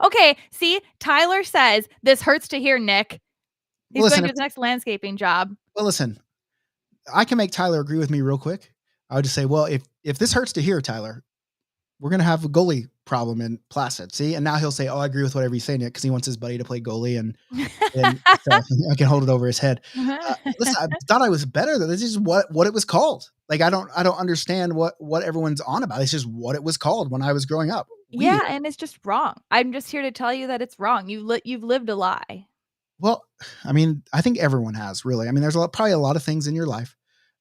Okay, see, Tyler says this hurts to hear, Nick. Well, He's going listen. to his next landscaping job. Well, listen. I can make Tyler agree with me real quick. I would just say, well, if this hurts to hear, Tyler, we're gonna have a goalie problem in Placid. See, and now he'll say, "Oh, I agree with whatever you say, Nick," because he wants his buddy to play goalie and stuff. I can hold it over his head. Listen, I thought I was better. This is what it was called. Like I don't understand what everyone's on about. It's just what it was called when I was growing up. Weird. Yeah, and it's just wrong. I'm just here to tell you that it's wrong. You've lived a lie. Well, I mean, I think everyone has really. I mean, there's probably a lot of things in your life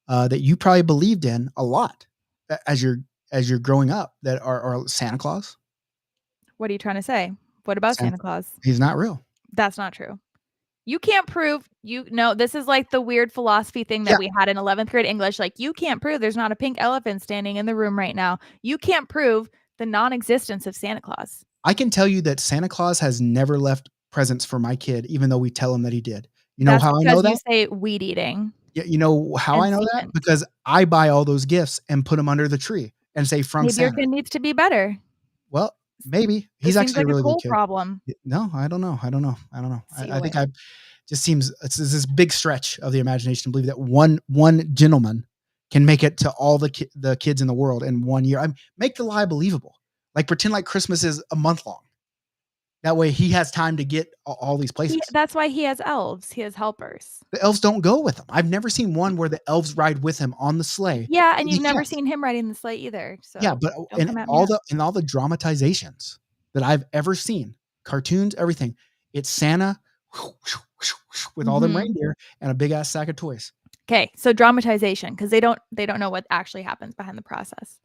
that you probably believed in a lot as you're growing up that are Santa Claus. What are you trying to say? What about Santa Claus? He's not real. That's not true. You can't prove this is like the weird philosophy thing that we had in 11th grade English. Like you can't prove there's not a pink elephant standing in the room right now. You can't prove the non-existence of Santa Claus. I can tell you that Santa Claus has never left presents for my kid, even though we tell him that he did. You know how I know that? You say weed eating. Yeah, you know how I know that? Because I buy all those gifts and put them under the tree and say from Maybe Santa. your kid needs to be better. Well, maybe. He's actually like a really good kid. Problem. No, I don't know. I think just seems it's this big stretch of the imagination to believe that one gentleman can make it to all the kids in the world in 1 year. Make the lie believable. Like pretend like Christmas is a month long. That way he has time to get all these places. That's why he has elves. He has helpers. The elves don't go with him. I've never seen one where the elves ride with him on the sleigh. Yeah, and you've never seen him riding the sleigh either. So yeah, but in all the dramatizations that I've ever seen, cartoons, everything, it's Santa with all them reindeer and a big ass sack of toys. Okay, so dramatization because they don't know what actually happens behind the process.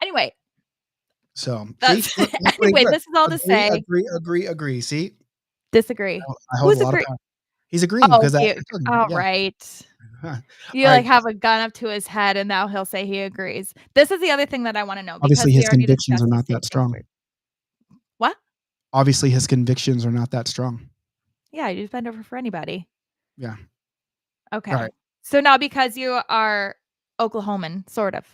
Anyway. So this is all to say. Agree. See, disagree. I hold a lot of power. He's agreeing because right. You have a gun up to his head, and now he'll say he agrees. This is the other thing that I want to know. Obviously, his convictions are not that strong. What? Obviously, his convictions are not that strong. Yeah, you just bend over for anybody. Yeah. Okay. Right. So now because you are Oklahoman, sort of.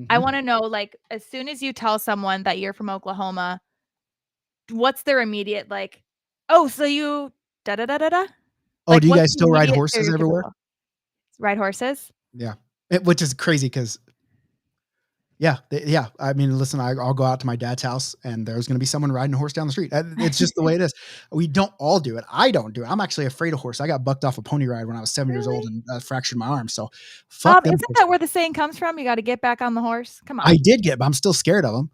I want to know, like, as soon as you tell someone that you're from Oklahoma, what's their immediate, like, oh, so you da-da-da-da-da? Oh, do you guys still ride horses everywhere? Ride horses? Yeah. Which is crazy because, yeah. I mean, listen, I'll go out to my dad's house and there's going to be someone riding a horse down the street. It's just the way it is. We don't all do it. I don't do it. I'm actually afraid of horse. I got bucked off a pony ride when I was 7 years old and fractured my arm. So fuck them. Isn't that where the saying comes from? You got to get back on the horse. Come on. I did but I'm still scared of them.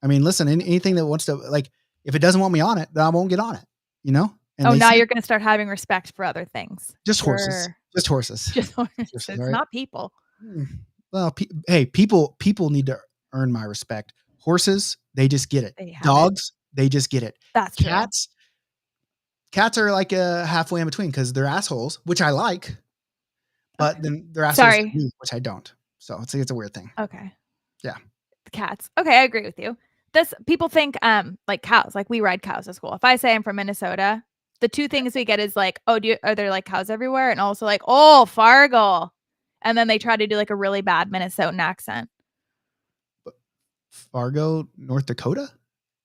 I mean, listen, anything that wants to, like, if it doesn't want me on it, then I won't get on it, you know? And now you're going to start having respect for other things. Just horses. Just horses. Just horses. It's not people. Well, hey, people need to earn my respect. Horses, they just get it. Dogs, they just get it. That's cats. True. Cats are like halfway in between because they're assholes, which I like, but then they're assholes to me, which I don't. So it's a weird thing. Okay. Yeah. The cats. Okay, I agree with you. People think like cows, like we ride cows at school. If I say I'm from Minnesota, the two things we get is like, oh, are there like cows everywhere? And also like, oh, Fargo. And then they try to do like a really bad Minnesotan accent. Fargo, North Dakota?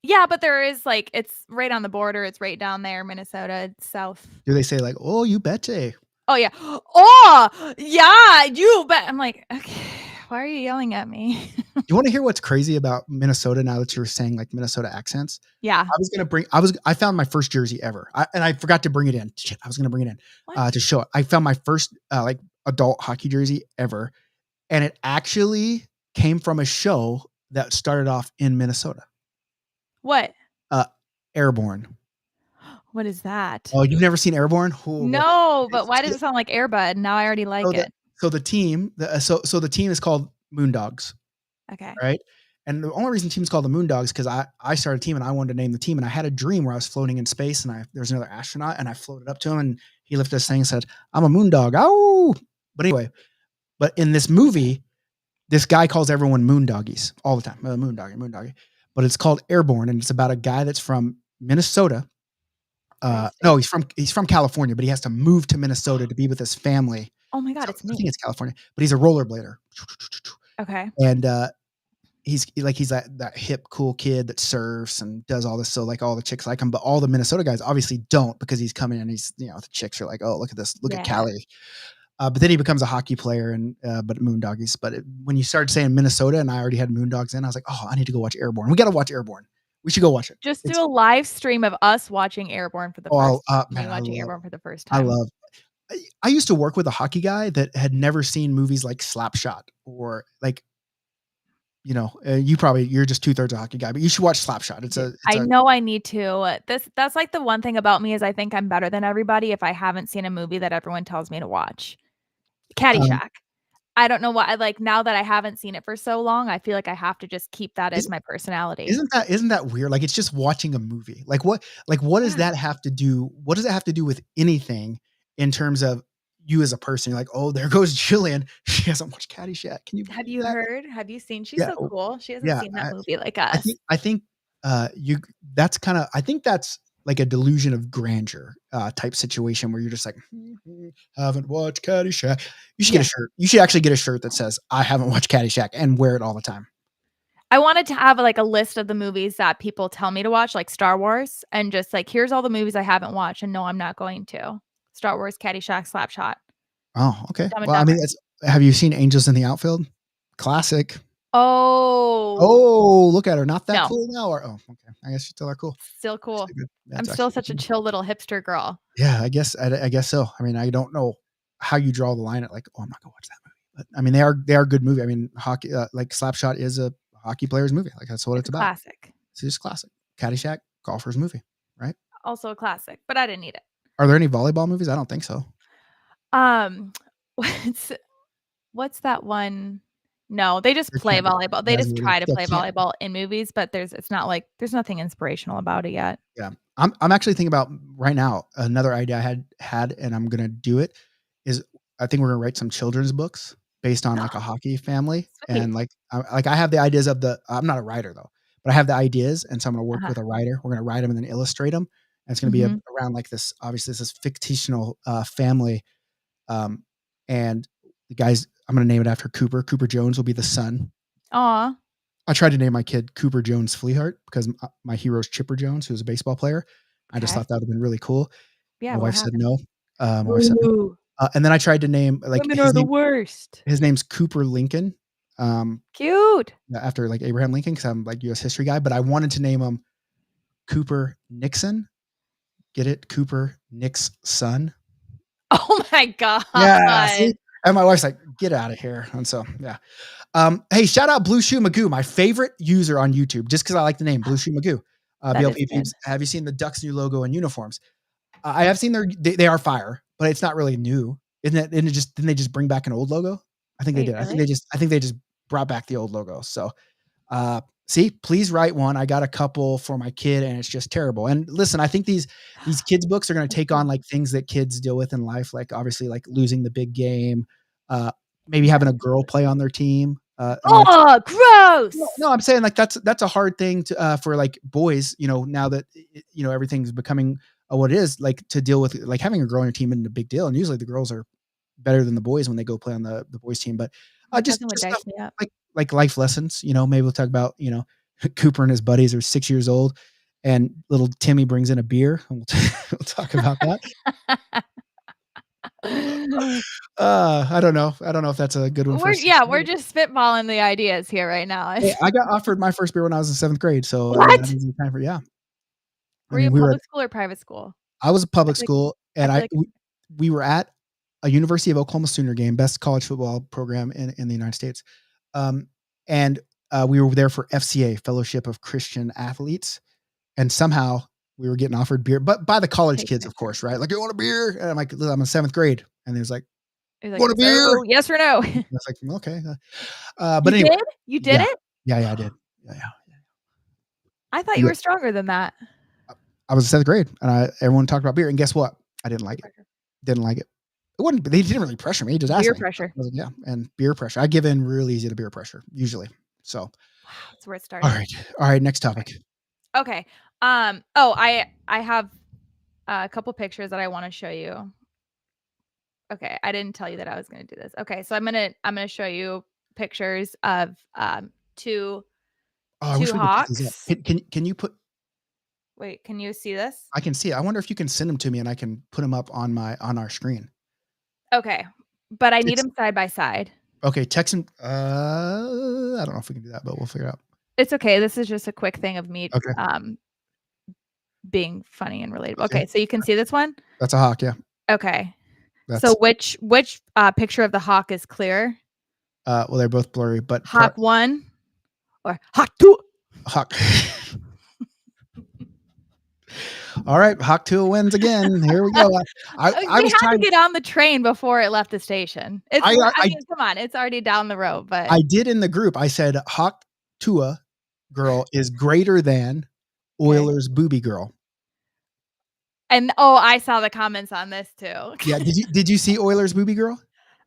Yeah, but there is like, it's right on the border. It's right down there, Minnesota, it's south. Do they say like, oh, you betcha? Oh, yeah. Oh, yeah, you bet. I'm like, okay, why are you yelling at me? You want to hear what's crazy about Minnesota now that you're saying like Minnesota accents? Yeah. I found my first jersey ever. And I forgot to bring it in. Shit, I was going to bring it in to show it. I found my first like adult hockey jersey ever. And it actually came from a show that started off in Minnesota. What? Airborne. What is that? Oh, you've never seen Airborne? Ooh, no, but why does it sound like Air Bud? Now I already like it. So the team, so the team is called Moondogs. Okay. Right. And the only reason the team's called the Moondogs because I started a team and I wanted to name the team. And I had a dream where I was floating in space and there's another astronaut and I floated up to him and he lifted his thing and said, "I'm a Moondog." Oh, but anyway, but in this movie, this guy calls everyone Moondoggies all the time. Moondoggy, Moondoggy. But it's called Airborne, and it's about a guy that's from Minnesota. No, he's from California, but he has to move to Minnesota to be with his family. Oh my God, So it's I me. think it's California, but he's a rollerblader. Okay. And he's that hip, cool kid that surfs and does all this. So like all the chicks like him, but all the Minnesota guys obviously don't because he's coming and he's, the chicks are like, "Oh, look at this. Look at Callie." But then he becomes a hockey player but Moondoggies. But when you started saying Minnesota and I already had Moondogs in, I was like, "Oh, I need to go watch Airborne. We got to watch Airborne. We should go watch it." Just do a live stream of us watching Airborne for the first time. Airborne for the first time. I used to work with a hockey guy that had never seen movies like Slapshot or like, you're just 2/3 a hockey guy, but you should watch Slapshot. I know I need to. That's like the one thing about me is I think I'm better than everybody if I haven't seen a movie that everyone tells me to watch. Caddyshack. I don't know why. Now that I haven't seen it for so long, I feel like I have to just keep that as my personality. Isn't that weird? Like it's just watching a movie. What does that have to do? What does it have to do with anything in terms of you as a person? You're like, "Oh, there goes Jillian. She hasn't watched Caddyshack." Can you Have you heard? Have you seen? She's Yeah, so cool. She hasn't seen that movie like I us. think I think that's like a delusion of grandeur type situation where you're just like, "Haven't watched Caddyshack." You should get a shirt. You should actually get a shirt that says, "I haven't watched Caddyshack," and wear it all the time. I wanted to have a list of the movies that people tell me to watch, like Star Wars, and just here's all the movies I haven't watched, and no, I'm not going to. Star Wars, Caddyshack, Slapshot. Oh, okay. Dumb and Well, I mean, Dumber. have you seen Angels in the Outfield? Classic. Oh, Oh, look at her. Not that No. cool now. Okay. I guess you still are cool. still cool. Actually good. I'm That's still actually such a good. chill little hipster girl. Yeah, I guess so. I mean, I don't know how you draw the line at like, "Oh, I'm not gonna watch that movie." But I mean, they are good movie. I mean, hockey like Slapshot is a hockey player's movie. Like that's what it's about. Classic. It's just classic. Caddyshack, golfer's movie, right? Also a classic, but I didn't need it. Are there any volleyball movies? I don't think so. What's that one? No, they just There play can't be. volleyball. They just try to There play can't be. volleyball in movies, but there's nothing inspirational about it yet. Yeah. I'm actually thinking about right now, another idea I had, and I'm gonna do it, is I think we're gonna write some children's books based on like a hockey family. Sweet. And I have the ideas I'm not a writer though, but I have the ideas, and so I'm gonna work Uh-huh. with a writer. We're gonna write them and then illustrate them. And it's gonna be Mhm. around like this, obviously this is fictional family. And the guys, I'm gonna name it after Cooper. Cooper Jones will be the son. Aw. I tried to name my kid Cooper Jones Fleehart because my hero's Chipper Jones, who's a baseball player. I just Okay. thought that would have been really cool. Yeah, My what wife said happened? no. My wife said no. Ooh, And then I tried to name women are the worst. his name's Cooper Lincoln. Cute. After like Abraham Lincoln, because I'm like US history guy, but I wanted to name him Cooper Nixon. Get it? Cooper Nick's son. Oh my god. Yeah. See? And my wife's like, "Get out of here." And so, yeah. Hey, shout out Blue Shoe Magoo, my favorite user on YouTube, just because I like the name Blue Shoe Magoo. That is BLPA good. have you seen the Ducks' new logo and uniforms? I have seen they are fire, but it's not really new. Didn't they just bring back an old logo? I think they Wait, did. really? I think they just brought back the old logo. So, see, please write one. I got a couple for my kid, and it's just terrible. And listen, I think these kids books are going to take on like things that kids deal with in life, like obviously like losing the big game, maybe having a girl play on their team. Oh, gross. No, I'm saying like that's a hard thing to for like boys, now that everything's becoming what it is, like to deal with like having a girl on your team isn't a big deal. And usually the girls are better than the boys when they go play on the boys team. But My just cousin would stuff dice me up. like life lessons, maybe we'll talk about, Cooper and his buddies are 6 years old and little Timmy brings in a beer and we'll talk about that. I don't know if that's a good one for We're just spitballing the ideas here right now. Hey, I got offered my first beer when I was in 7th grade, so What? that is the time for yeah. Were you public school or private school? I was a public I feel like- school, and I feel we were at a University of Oklahoma Sooner game, best college football program in the United States, and we were there for FCA, Fellowship of Christian Athletes, and somehow we were getting offered beer, but by the college kids, of course, right? Like, "You want a beer?" And I'm like, "I'm in 7th grade," and he was like, He's like, "Want a beer?" "So, yes or no?" I was like, "Okay." But You anyway, did? You did yeah, it? yeah, I did. Yeah. I thought you were stronger than that. I was in 7th grade, and everyone talked about beer, and guess what? I didn't like it. Didn't like it. It wasn't. They didn't really pressure me. Just asked Beer me. pressure. Yeah, and beer pressure. I give in real easy to beer pressure usually. So, Wow, that's where it started. all right. Next topic. Okay. Oh, I have a couple pictures that I want to show you. Okay, I didn't tell you that I was going to do this. Okay, so I'm gonna show you pictures of two I wish we could put these up. hawks. Can you put? Wait, can you see this? I can see it. I wonder if you can send them to me and I can put them up on our screen. Okay, but I need It's- them side by side. Okay, text them. I don't know if we can do that, but we'll figure it out. It's okay. This is just a quick thing of me Okay. being funny and relatable. Okay, so you can see this one? That's a hawk, yeah. Okay. So which picture of the hawk is clear? Well, they're both blurry, but Hawk 1 or Hawk 2? Hawk. All right, Hawk 2 wins again. Here we go. I was had trying to get on the train before it left the station. It's I mean, come on, it's already down the road. But I did in the group. I said Hawk Tua girl is greater than Oilers booby girl. And I saw the comments on this too. Yeah, did you see Oilers booby girl?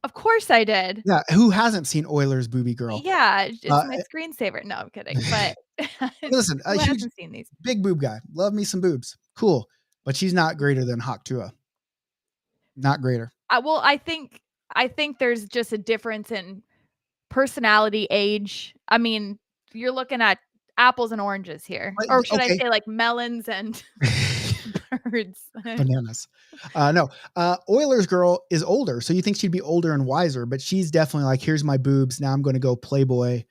Of course I did. Yeah, who hasn't seen Oilers booby girl? Yeah, it's my screensaver. No, I'm kidding. But listen, who hasn't seen these? Big boob guy. Love me some boobs. Cool. But she's not greater than Hawk Tua. Not greater. Well, I think there's just a difference in personality, age. I mean, you're looking at apples and oranges here. Or should I say like melons and birds? Bananas. No. Oilers girl is older, so you think she'd be older and wiser, but she's definitely like, here's my boobs. Now I'm going to go Playboy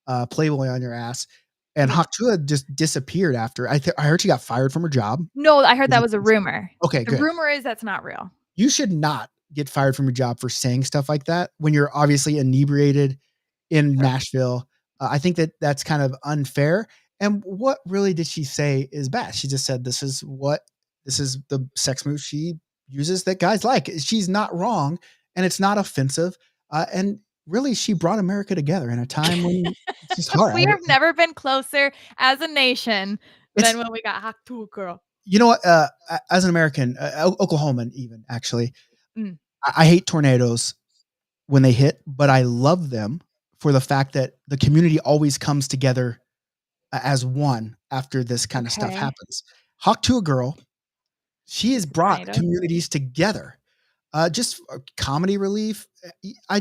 on your ass. And Hawk Tua just disappeared after. I heard she got fired from her job. No, I heard that was a rumor. Okay, the rumor is that's not real. You should not get fired from your job for saying stuff like that when you're obviously inebriated in Nashville. I think that's kind of unfair. And what really did she say is bad? She just said, this is the sex move she uses that guys like. She's not wrong, and it's not offensive. And really, she brought America together in a time when it's just hard. We have never been closer as a nation than when we got Hawk Tua girl. You know what? As an American, Oklahoman even, actually, I hate tornadoes when they hit, but I love them for the fact that the community always comes together as one after this kind of stuff happens. Hawk Tua girl, she has brought communities together. Just comedy relief. I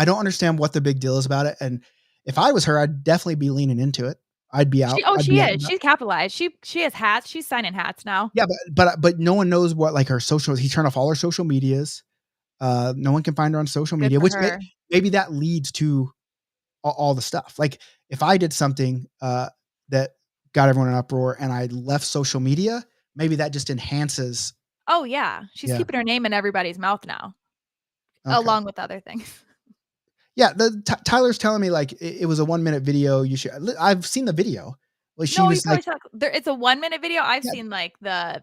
don't understand what the big deal is about it. And if I was her, I'd definitely be leaning into it. I'd be out. She is. She's capitalized. She has hats. She's signing hats now. Yeah, but no one knows what like her social. He turned off all her social medias. No one can find her on social media, which maybe that leads to all the stuff. Like if I did something that got everyone in uproar and I left social media, maybe that just enhances. Oh yeah, she's keeping her name in everybody's mouth now, along with other things. Yeah, Tyler's telling me like it was a 1-minute video. You should. I've seen the video. Well, she was like, it's a 1-minute video. I've seen like the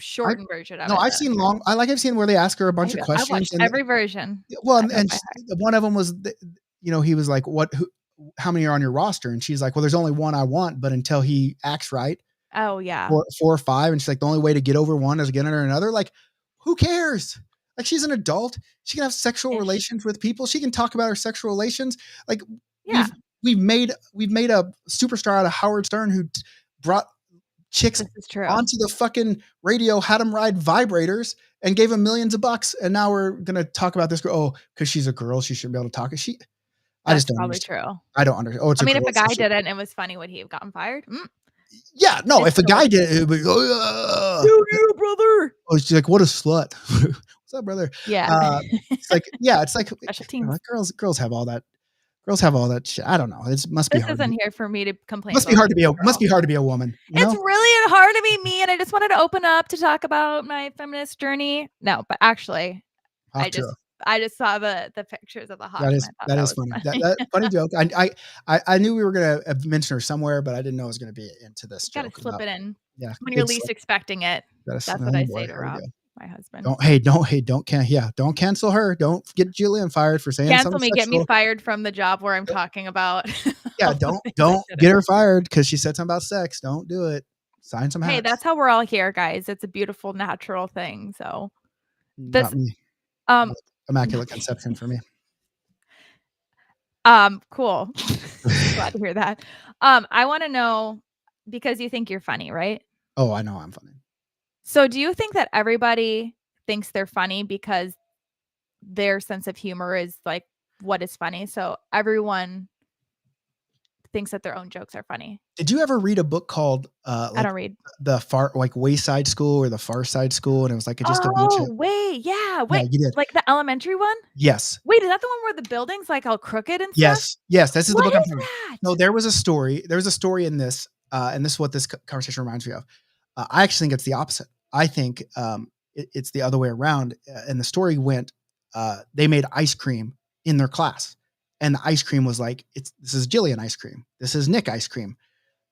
shortened version of it. No, I've seen long. I've seen where they ask her a bunch of questions. I watched every version. Well, and one of them was, he was like, how many are on your roster? And she's like, well, there's only one I want, but until he acts right. Oh yeah. 4 or 5. And she's like, the only way to get over one is to get under another. Like, who cares? Like, she's an adult. She can have sexual relations with people. She can talk about her sexual relations. Like, we've made a superstar out of Howard Stern who brought chicks onto the fucking radio, had them ride vibrators, and gave them millions of bucks. And now we're gonna talk about this girl. Oh, because she's a girl, she shouldn't be able to talk. I just don't understand. True. I don't understand. Oh, if a guy did it and it was funny, would he have gotten fired? Yeah, no. If a guy did it, would be, you, brother. Oh, she's like, what a slut. What's up, brother? Yeah. It's like special teams. Girls have all that. Girls have all that shit. I don't know. It must be hard. This isn't here for me to complain. Must be hard to be a woman. It's really hard to be me, and I just wanted to open up to talk about my feminist journey. No, but actually, I just saw the pictures of the hawk. That is funny. That funny joke. I knew we were gonna mention her somewhere, but I didn't know it was gonna be into this. You gotta slip it in. Yeah, when you're least expecting it. That's what I say to Rob. my husband. Don't cancel her. Don't get Jillian fired for saying Cancel something me, get me sexual. fired from the job where I'm talking about. Yeah, all the things I don't should've. get her fired because she said something about sex. Don't do it. Sign some Hey, hats. that's how we're all here, guys. It's a beautiful, natural thing. So this, Not me. um, Immaculate conception for me. cool. Glad to hear that. I want to know, because you think you're funny, right? Oh, I know I'm funny. So do you think that everybody thinks they're funny because their sense of humor is like what is funny? So everyone thinks that their own jokes are funny. Did you ever read a book called I don't read. the far Wayside School or the Far Side School? And it was like just a bunch Oh, of wait. Yeah. yeah, Wait, you did. like the elementary one? Yes. Wait, is that the one where the building's like all crooked and stuff? Yes. Yes. This is the What book I'm is talking about. that? No, there was a story. There was a story in this, and this is what this conversation reminds me of. I actually think it's the opposite. I think it's the other way around. And the story went, they made ice cream in their class. And the ice cream was like, this is Jillian ice cream. This is Nick ice cream.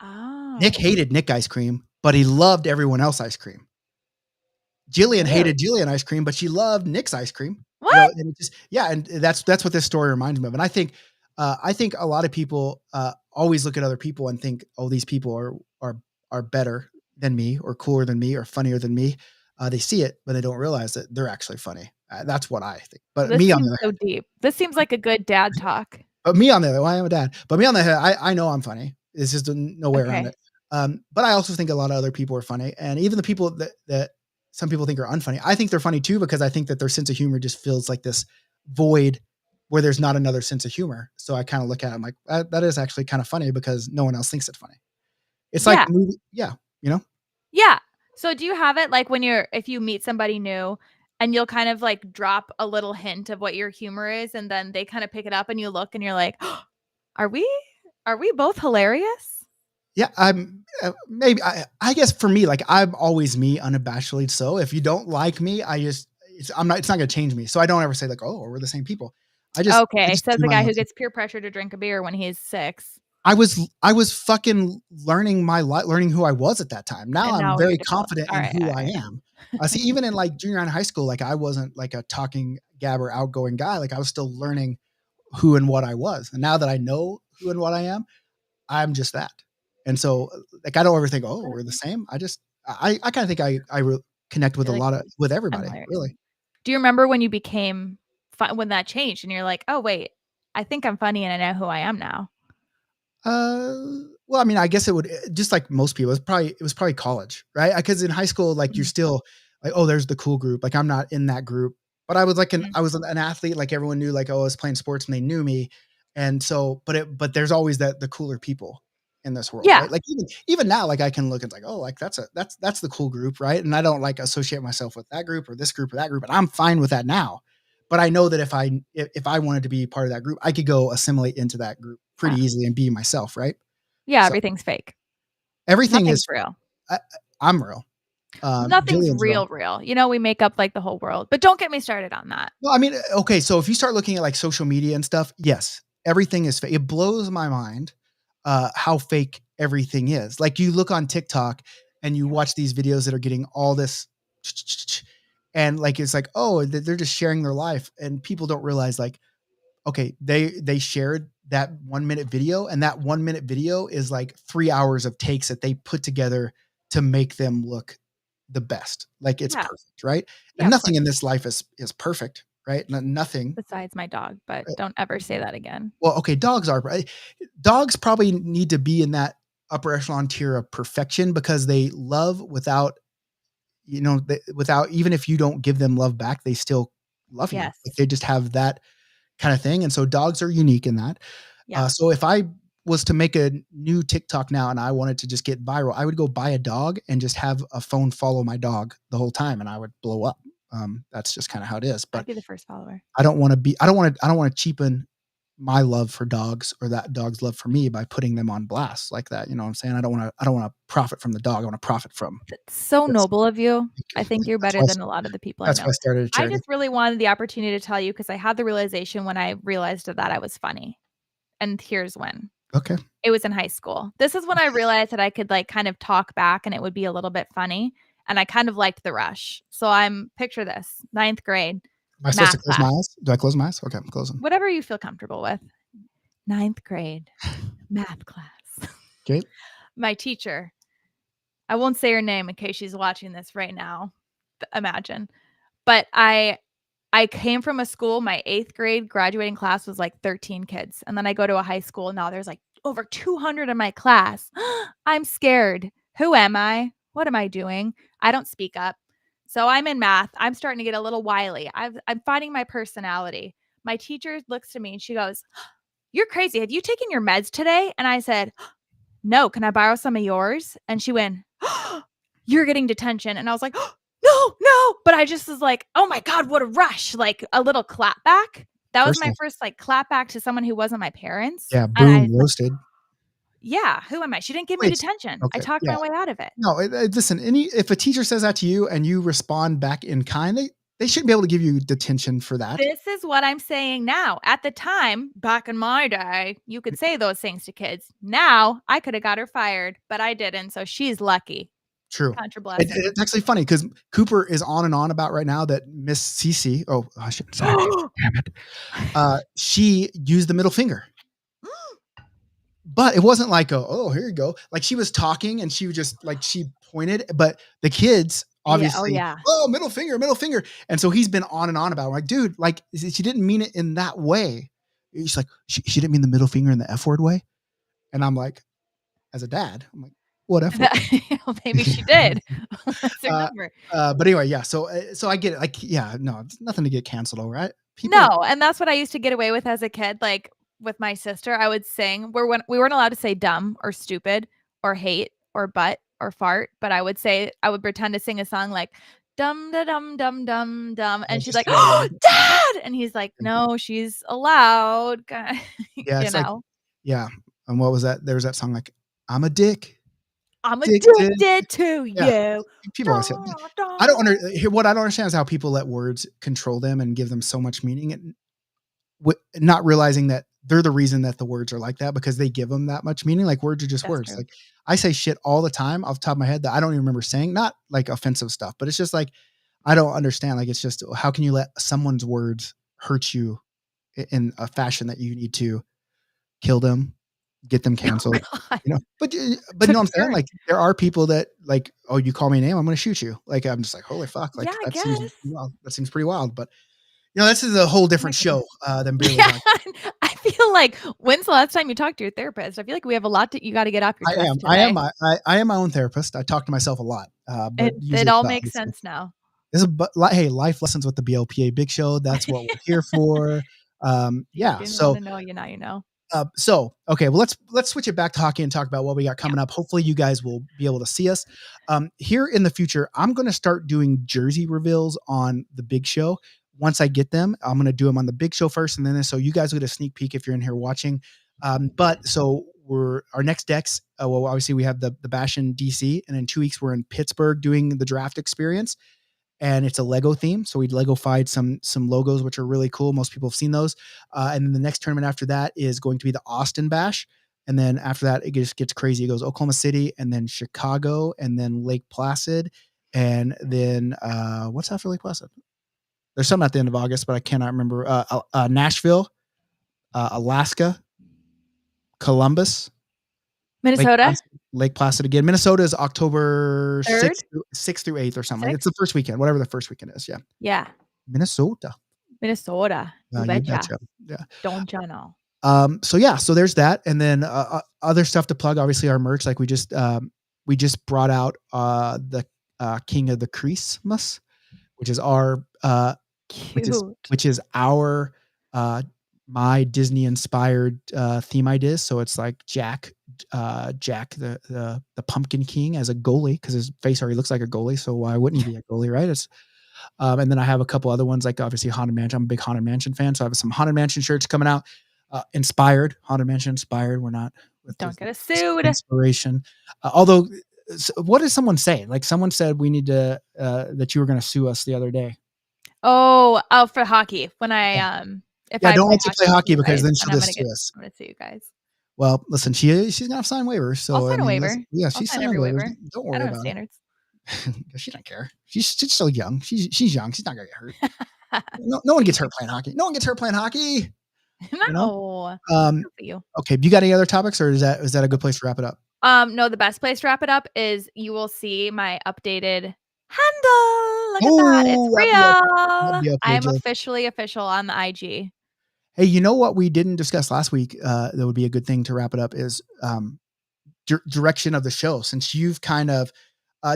Oh. Nick hated Nick ice cream, but he loved everyone else ice cream. Jillian hated Jillian ice cream, but she loved Nick's ice cream. What? You know, and it just, yeah, and that's what this story reminds me of. And I think a lot of people always look at other people and think, oh, these people are better than me, or cooler than me, or funnier than me. They see it, but they don't realize that they're actually funny. That's what I think. But This me on seems the so deep. This seems like a good dad talk. But me on the other, well, I am a dad. But me on the head, I know I'm funny. It's just no way around Okay. it. But I also think a lot of other people are funny, and even the people that some people think are unfunny, I think they're funny too, because I think that their sense of humor just feels like this void where there's not another sense of humor. So I kind of look at it, I'm like, that is actually kind of funny because no one else thinks it's funny. It's like, Yeah. you know. Yeah. So do you have it like if you meet somebody new and you'll kind of like drop a little hint of what your humor is, and then they kind of pick it up and you look and you're like, oh, are we both hilarious? Yeah, I'm maybe I guess for me, like I'm always me unabashedly. So if you don't like me, it's not going to change me. So I don't ever say like, oh, we're the same people. I Okay. just Says do the my guy own who thing. gets peer pressure to drink a beer when he's 6. I was fucking learning learning who I was at that time. Now And I'm now very you're developed. confident All in right, who all I right. am. See, even in like junior high and high school, like I wasn't like a talking gabber outgoing guy. Like I was still learning who and what I was. And now that I know who and what I am, I'm just that. And so like I don't ever think, oh, we're the same. I kind of think I connect with You're like, with I'm everybody, hilarious. really. Do you remember when you became when that changed and you're like, oh wait, I think I'm funny and I know who I am now? Well, I mean, I guess it would just like most people. It was probably college, right? Because in high school, like you're still like, oh, there's the cool group. Like I'm not in that group, but I was like Mhm. I was an athlete. Like everyone knew, like, oh, I was playing sports and they knew me, and so, but there's always the cooler people in this world, Yeah. right? Like even now, like I can look and like, oh, like that's the cool group, right? And I don't like associate myself with that group or this group or that group, and I'm fine with that now. But I know that if I wanted to be part of that group, I could go assimilate into that group pretty Yeah. easily and be myself, right? Yeah, So everything's fake. everything Nothing's is real. I, I'm real. Nothing's Jillian's real. real. You know, we make up like the whole world. But don't get me started on that. Well, I mean, okay, so if you start looking at like social media and stuff, yes, everything is fake. It blows my mind how fake everything is. Like you look on TikTok and you watch these videos that are getting all this, and like it's like, oh, they're just sharing their life, and people don't realize like, okay, they shared that 1 minute video, and that 1 minute video is like 3 hours of takes that they put together to make them look the best. Like it's Yeah. perfect, right? Yeah, And of nothing course. in this life is perfect, right? Nothing. Besides my dog, but don't ever say that again. Well, okay, dogs probably need to be in that upper echelon tier of perfection because they love without, without, even if you don't give them love back, they still love you. Yes. Like they just have that kind of thing. And so dogs are unique in that. Yeah. So if I was to make a new TikTok now and I wanted to just get viral, I would go buy a dog and just have a phone follow my dog the whole time, and I would blow up. That's just kind of how it is. I'd But be the first follower. I don't want to cheapen my love for dogs or that dog's love for me by putting them on blast like that. You know what I'm saying? I don't want to profit from the dog. I want to profit from. It's so That's- noble of you. I think you're That's better why than a lot of the people I That's know. why I started a I charity. just really wanted the opportunity to tell you because I had the realization when I realized that I was funny. And here's when. Okay. It was in high school. This is when I realized that I could like kind of talk back and it would be a little bit funny. and I kind of liked the rush. So picture this, 9th grade, Am I supposed to math close my class, eyes? Do I close my eyes? Okay, I'm closing. whatever you feel comfortable with. 9th grade, math class. Okay. My teacher, I won't say her name in case she's watching this right now. Imagine. But I came from a school, my 8th grade graduating class was like 13 kids. And then I go to a high school. Now there's like over 200 in my class. I'm scared. Who am I? What am I doing? I don't speak up. So I'm in math. I'm starting to get a little wily. I'm finding my personality. My teacher looks at me and she goes, "You're crazy. Have you taken your meds today?" And I said, "No, can I borrow some of yours?" And she went, "You're getting detention." And I was like, "No, no." But I just was like, "Oh my God, what a rush." Like a little clap back. That was my Personal. first like clap back to someone who wasn't my parents. Yeah, And I boom, roasted. yeah, who am I? She didn't give me Wait, detention. I okay, talked yeah. my way out of it. No, listen, if a teacher says that to you and you respond back in kind, they shouldn't be able to give you detention for that. This is what I'm saying now. At the time, back in my day, you could say those things to kids. Now, I could have got her fired, but I didn't. So she's lucky. True. Count your blessings. It's actually funny because Cooper is on and on about right now that Miss Cece, oh, I shouldn't say her name. Damn it. She used the middle finger. But it wasn't like, oh, here you go. Like she was talking and she was just like, she pointed, but the kids obviously, yeah. oh, middle finger, middle finger. And so he's been on and on about it. I'm like, dude, like she didn't mean it in that way. He's like, she didn't mean the middle finger in the F word way. And I'm like, as a dad, I'm like, what F word? Well, maybe she did. Let's remember. But anyway, yeah. So I get it. Like, yeah, no, it's nothing to get canceled over, right? No, and that's what I used to get away with as a kid. Like with my sister, I would sing where when we weren't allowed to say dumb or stupid or hate or butt or fart, but I would pretend to sing a song like dum da dum dum dum dum, and she's like, "Oh, Dad!" And he's like, "No, she's allowed." Yeah, You it's like, know, yeah. And what was that? There was that song like, I'm a dick. I'm Addicted. addicted to Yeah. you. People always say, I don't what I don't understand is how people let words control them and give them so much meaning, and not realizing that they're the reason that the words are like that because they give them that much meaning. Like words are just That's words. true. Like I say shit all the time off the top of my head that I don't even remember saying, not like offensive stuff, but it's just like, I don't understand. Like, it's just, how can you let someone's words hurt you in a fashion that you need to kill them, get them canceled, God. but you Took know a what I'm saying? turn. Like there are people that like, oh, you call me a name, I'm going to shoot you. Like, I'm just like, holy fuck. Yeah, Like I that seems guess. wild. That seems pretty wild, but this is a whole Oh my different show, goodness. than Barely Yeah, Dog. I feel like when's the last time you talked to your therapist? I feel like we have a lot that you got to get off your chest I am today. I am my own therapist. I talk to myself a lot, but It usually it's all about makes other stuff. sense now. This is hey, life lessons with the BLPA Big Show. That's what we're here for. If you Yeah. didn't want So to know, now you know. Okay, well let's switch it back to hockey and talk about what we got coming up. Hopefully you guys will be able to see us here in the future. I'm going to start doing jersey reveals on the Big Show. Once I get them, I'm going to do them on the Big Show first, and then so you guys will get a sneak peek if you're in here watching. But so our next decks. Well, obviously we have the Bash in DC, and in 2 weeks we're in Pittsburgh doing the draft experience. And it's a Lego theme. So we Lego-fied some logos, which are really cool. Most people have seen those. And then the next tournament after that is going to be the Austin Bash. And then after that, it just gets crazy. It goes Oklahoma City and then Chicago and then Lake Placid. And then what's after Lake Placid? There's something at the end of August, but I cannot remember. Nashville, Alaska, Columbus, Minnesota, Lake Placid again. Minnesota is October 3rd? 6th through 8th or something. 6th? It's the first weekend, whatever the first weekend is. Yeah. Yeah, Minnesota. Minnesota. You You betcha. betcha. Yeah. Don't you know? So there's that. And then other stuff to plug, obviously our merch. Like we just brought out the King of the Christmas, which is our Cute. which is our my Disney inspired theme ideas. So it's like Jack the Pumpkin King as a goalie, because his face already looks like a goalie. So why wouldn't he be a goalie, right? It's and then I have a couple other ones, like obviously Haunted Mansion. I'm a big Haunted Mansion fan, so I have some Haunted Mansion shirts coming out. Inspired, Haunted Mansion inspired. We're not with Don't get the us sued. inspiration. Although, what did someone say? Like someone said we need to that you were going to sue us the other day. Oh, for hockey. When I if I don't play let you play hockey with you because guys, then she'll and just sue us. I'm gonna sue you guys. Well, listen, she's gonna have signed waivers. So I'll sign a I mean, waiver. yeah, I'll she's sign signing every waivers. waiver. Don't I worry don't have about it. standards. She doesn't care. She's still young. She's young. She's not gonna get hurt. No one gets hurt playing hockey. No one gets hurt playing hockey. You know. No. Um. Good for you. Okay. You got any other topics, or is that a good place to wrap it up? No, the best place to wrap it up is you will see my updated handle. Look at that. It's That'd be real. okay, I'm Jill. officially official on the IG. Hey, you know what we didn't discuss last week? That would be a good thing to wrap it up is direction of the show. Since you've kind of,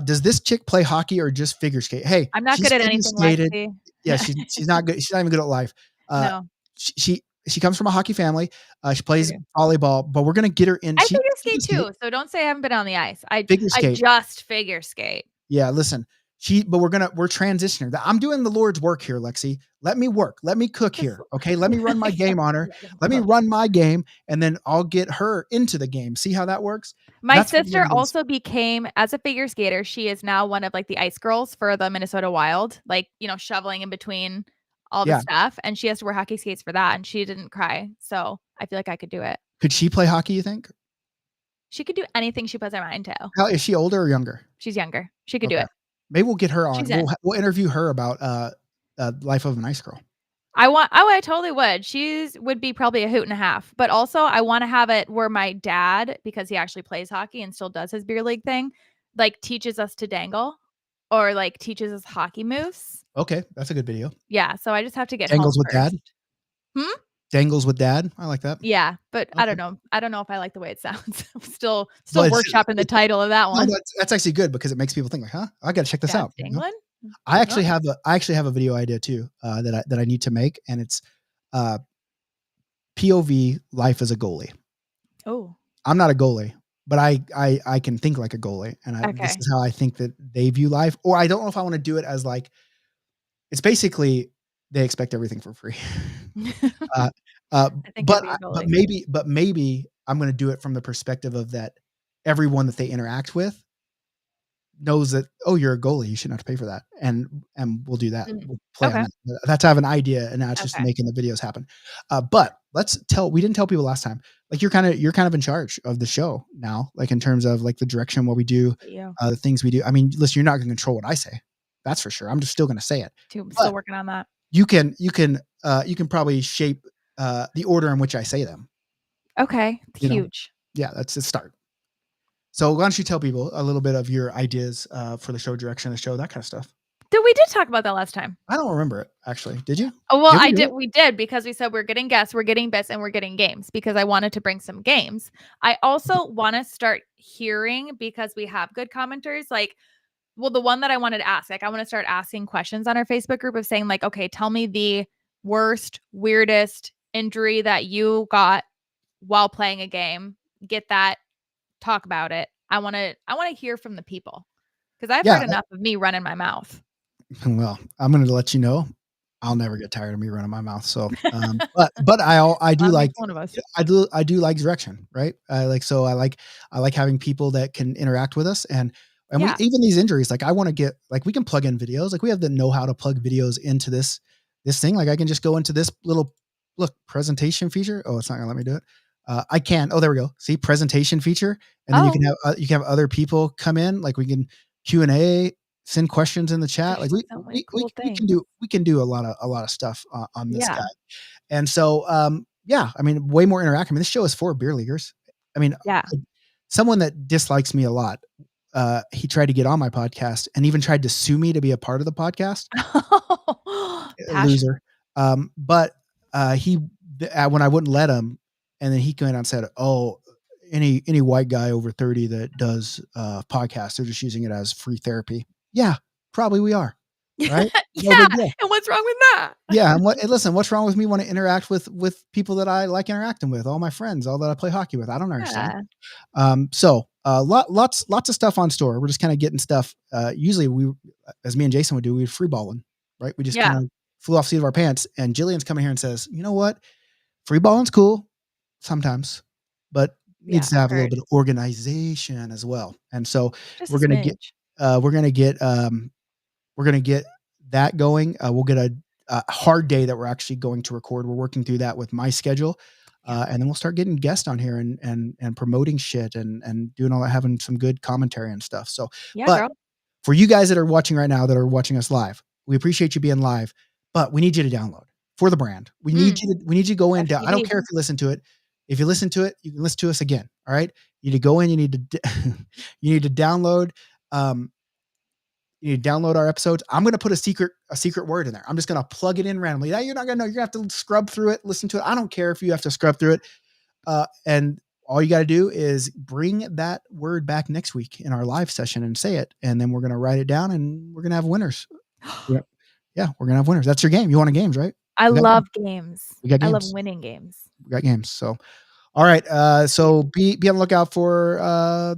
does this chick play hockey or just figure skate? Hey, I'm not she's good at figure anything, skated. Lexi. Yeah, she's not good. She's not even good at life. No. She comes from a hockey family. She plays Okay. volleyball, but we're gonna get her in. I She figure skate too, so don't say I haven't been on the ice. I Figure skate. just figure skate. Yeah, listen. But we're transitioning. I'm doing the Lord's work here, Lexi. Let me work. Let me cook here. Okay. Let me run my game on her. Let me run my game, and then I'll get her into the game. See how that works? My That's what we're sister gonna do. also became, as a figure skater, she is now one of like the ice girls for the Minnesota Wild, like, shoveling in between all the Yeah. stuff. And she has to wear hockey skates for that. And she didn't cry. So I feel like I could do it. Could she play hockey, you think? She could do anything she puts her mind to. How is she, older or younger? She's younger. She could do Okay. it. Maybe we'll get her on. She's in. We'll interview her about Life of an Ice Girl. I totally would. Would be probably a hoot and a half. But also I want to have it where my dad, because he actually plays hockey and still does his beer league thing, like teaches us to dangle or like teaches us hockey moves. Okay, that's a good video. Yeah. So I just have to get Dangles home with dad. first. Dangles with dad. I like that. Yeah, but I Okay. don't know. I don't know if I like the way it sounds. still But workshopping the title of that No, one. that's actually good because it makes people think like, huh? I got to check this Dad's out. you know? dangling? I actually have a video idea too that I need to make, and it's POV life as a goalie. Oh, I'm not a goalie, but I can think like a goalie, and this Okay. is how I think that they view life. Or I don't know if I want to do it as like it's basically they expect everything for free. I think but I'd be a goalie. maybe I'm going to do it from the perspective of that everyone that they interact with knows that, oh, you're a goalie, you shouldn't have to pay for that, and we'll do that. We'll play Okay. on that. That's I have an idea, and now it's just Okay. making the videos happen. But we didn't tell people last time. Like you're kind of in charge of the show now, like in terms of like the direction, what we do, Yeah. the things we do. I mean, listen, you're not going to control what I say. That's for sure. I'm just still going to say it. I'm But still working on that. you can probably shape the order in which I say them. Okay. It's You know? huge. Yeah, that's the start. So why don't you tell people a little bit of your ideas for the show, direction of the show, that kind of stuff? We did talk about that last time. I don't remember it actually. Did you? Oh, well, Did we I do did. it? We did because we said we're getting guests, we're getting bits, and we're getting games because I wanted to bring some games. I also want to start hearing because we have good commenters. Like, well, the one that I wanted to ask, like, I want to start asking questions on our Facebook group of saying, like, okay, tell me the worst, weirdest injury that you got while playing a game. Get that, talk about it. I want to hear from the people because I've Yeah. heard enough of me running my mouth. Well, I'm going to let you know. I'll never get tired of me running my mouth. So, but I do That like makes one of us. I do like direction, right? I like having people that can interact with us, and Yeah. we even these injuries. Like I want to get like we can plug in videos. Like we have the know how to plug videos into this thing. Like I can just go into this little presentation feature. Oh, it's not gonna let me do it. I can. Oh, there we go. See presentation feature, and then you can have other people come in. Like we can Q&A, send questions in the chat. Like There's so many cool things. we can do a lot of stuff on this Yeah. guy. And so yeah, I mean, way more interactive. I mean, this show is for beer leaguers. I mean, Yeah. someone that dislikes me a lot, he tried to get on my podcast and even tried to sue me to be a part of the podcast. A Passion. loser. But when I wouldn't let him, and then he came out and said, "Oh, any white guy over 30 that does podcasts, they're just using it as free therapy." Yeah, probably we are. Right? No Yeah. big deal. And what's wrong with that? Yeah, and listen, what's wrong with me want to interact with people that I like interacting with, all my friends, all that I play hockey with? I don't understand. So lots of stuff on store. We're just kind of getting stuff. Usually we, as me and Jason would do, we'd free balling, right? We just kind of flew off the seat of our pants. And Jillian's coming here and says, you know what? Free balling's cool sometimes, but needs to have a little bit of organization as well. And so Just we're gonna get that going. We'll get a hard day that we're actually going to record. We're working through that with my schedule. And then we'll start getting guests on here and promoting shit and doing all that, having some good commentary and stuff. So, girl. For you guys that are watching right now, that are watching us live, we appreciate you being live, but we need you to download for the brand. We need you to go in. I don't care if you listen to it. If you listen to it, you can listen to us again. All right. You need to go in. You need to you need to download. You need to download our episodes. I'm going to put a secret word in there. I'm just going to plug it in randomly. Now you're not going to know. You're going to have to scrub through it, listen to it. I don't care if you have to scrub through it. And all you got to do is bring that word back next week in our live session and say it. And then we're going to write it down and we're going to have winners. Yeah, we're going to have winners. That's your game. You want games, right? I love games. We got games. I love winning games. We got games. So, all right. So be on the lookout for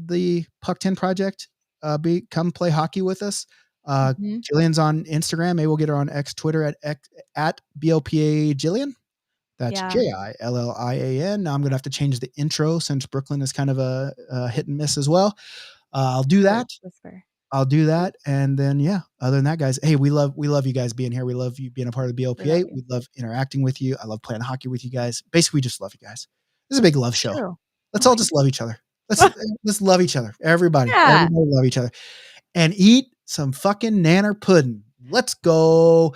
the Puck 10 project. Come play hockey with us. Jillian's on Instagram. Maybe we'll get her on Twitter at BLPA Jillian. That's JILLIAN. Now I'm going to have to change the intro since Brooklyn is kind of a hit and miss as well. I'll do that. I'll do that. And then, other than that, guys, hey, we love you guys being here. We love you being a part of the BLPA. We love interacting with you. I love playing hockey with you guys. Basically, we just love you guys. This is a big love show. True. Let's all just love each other. Let's love each other. Everybody love each other and eat some fucking nanner pudding. Let's go.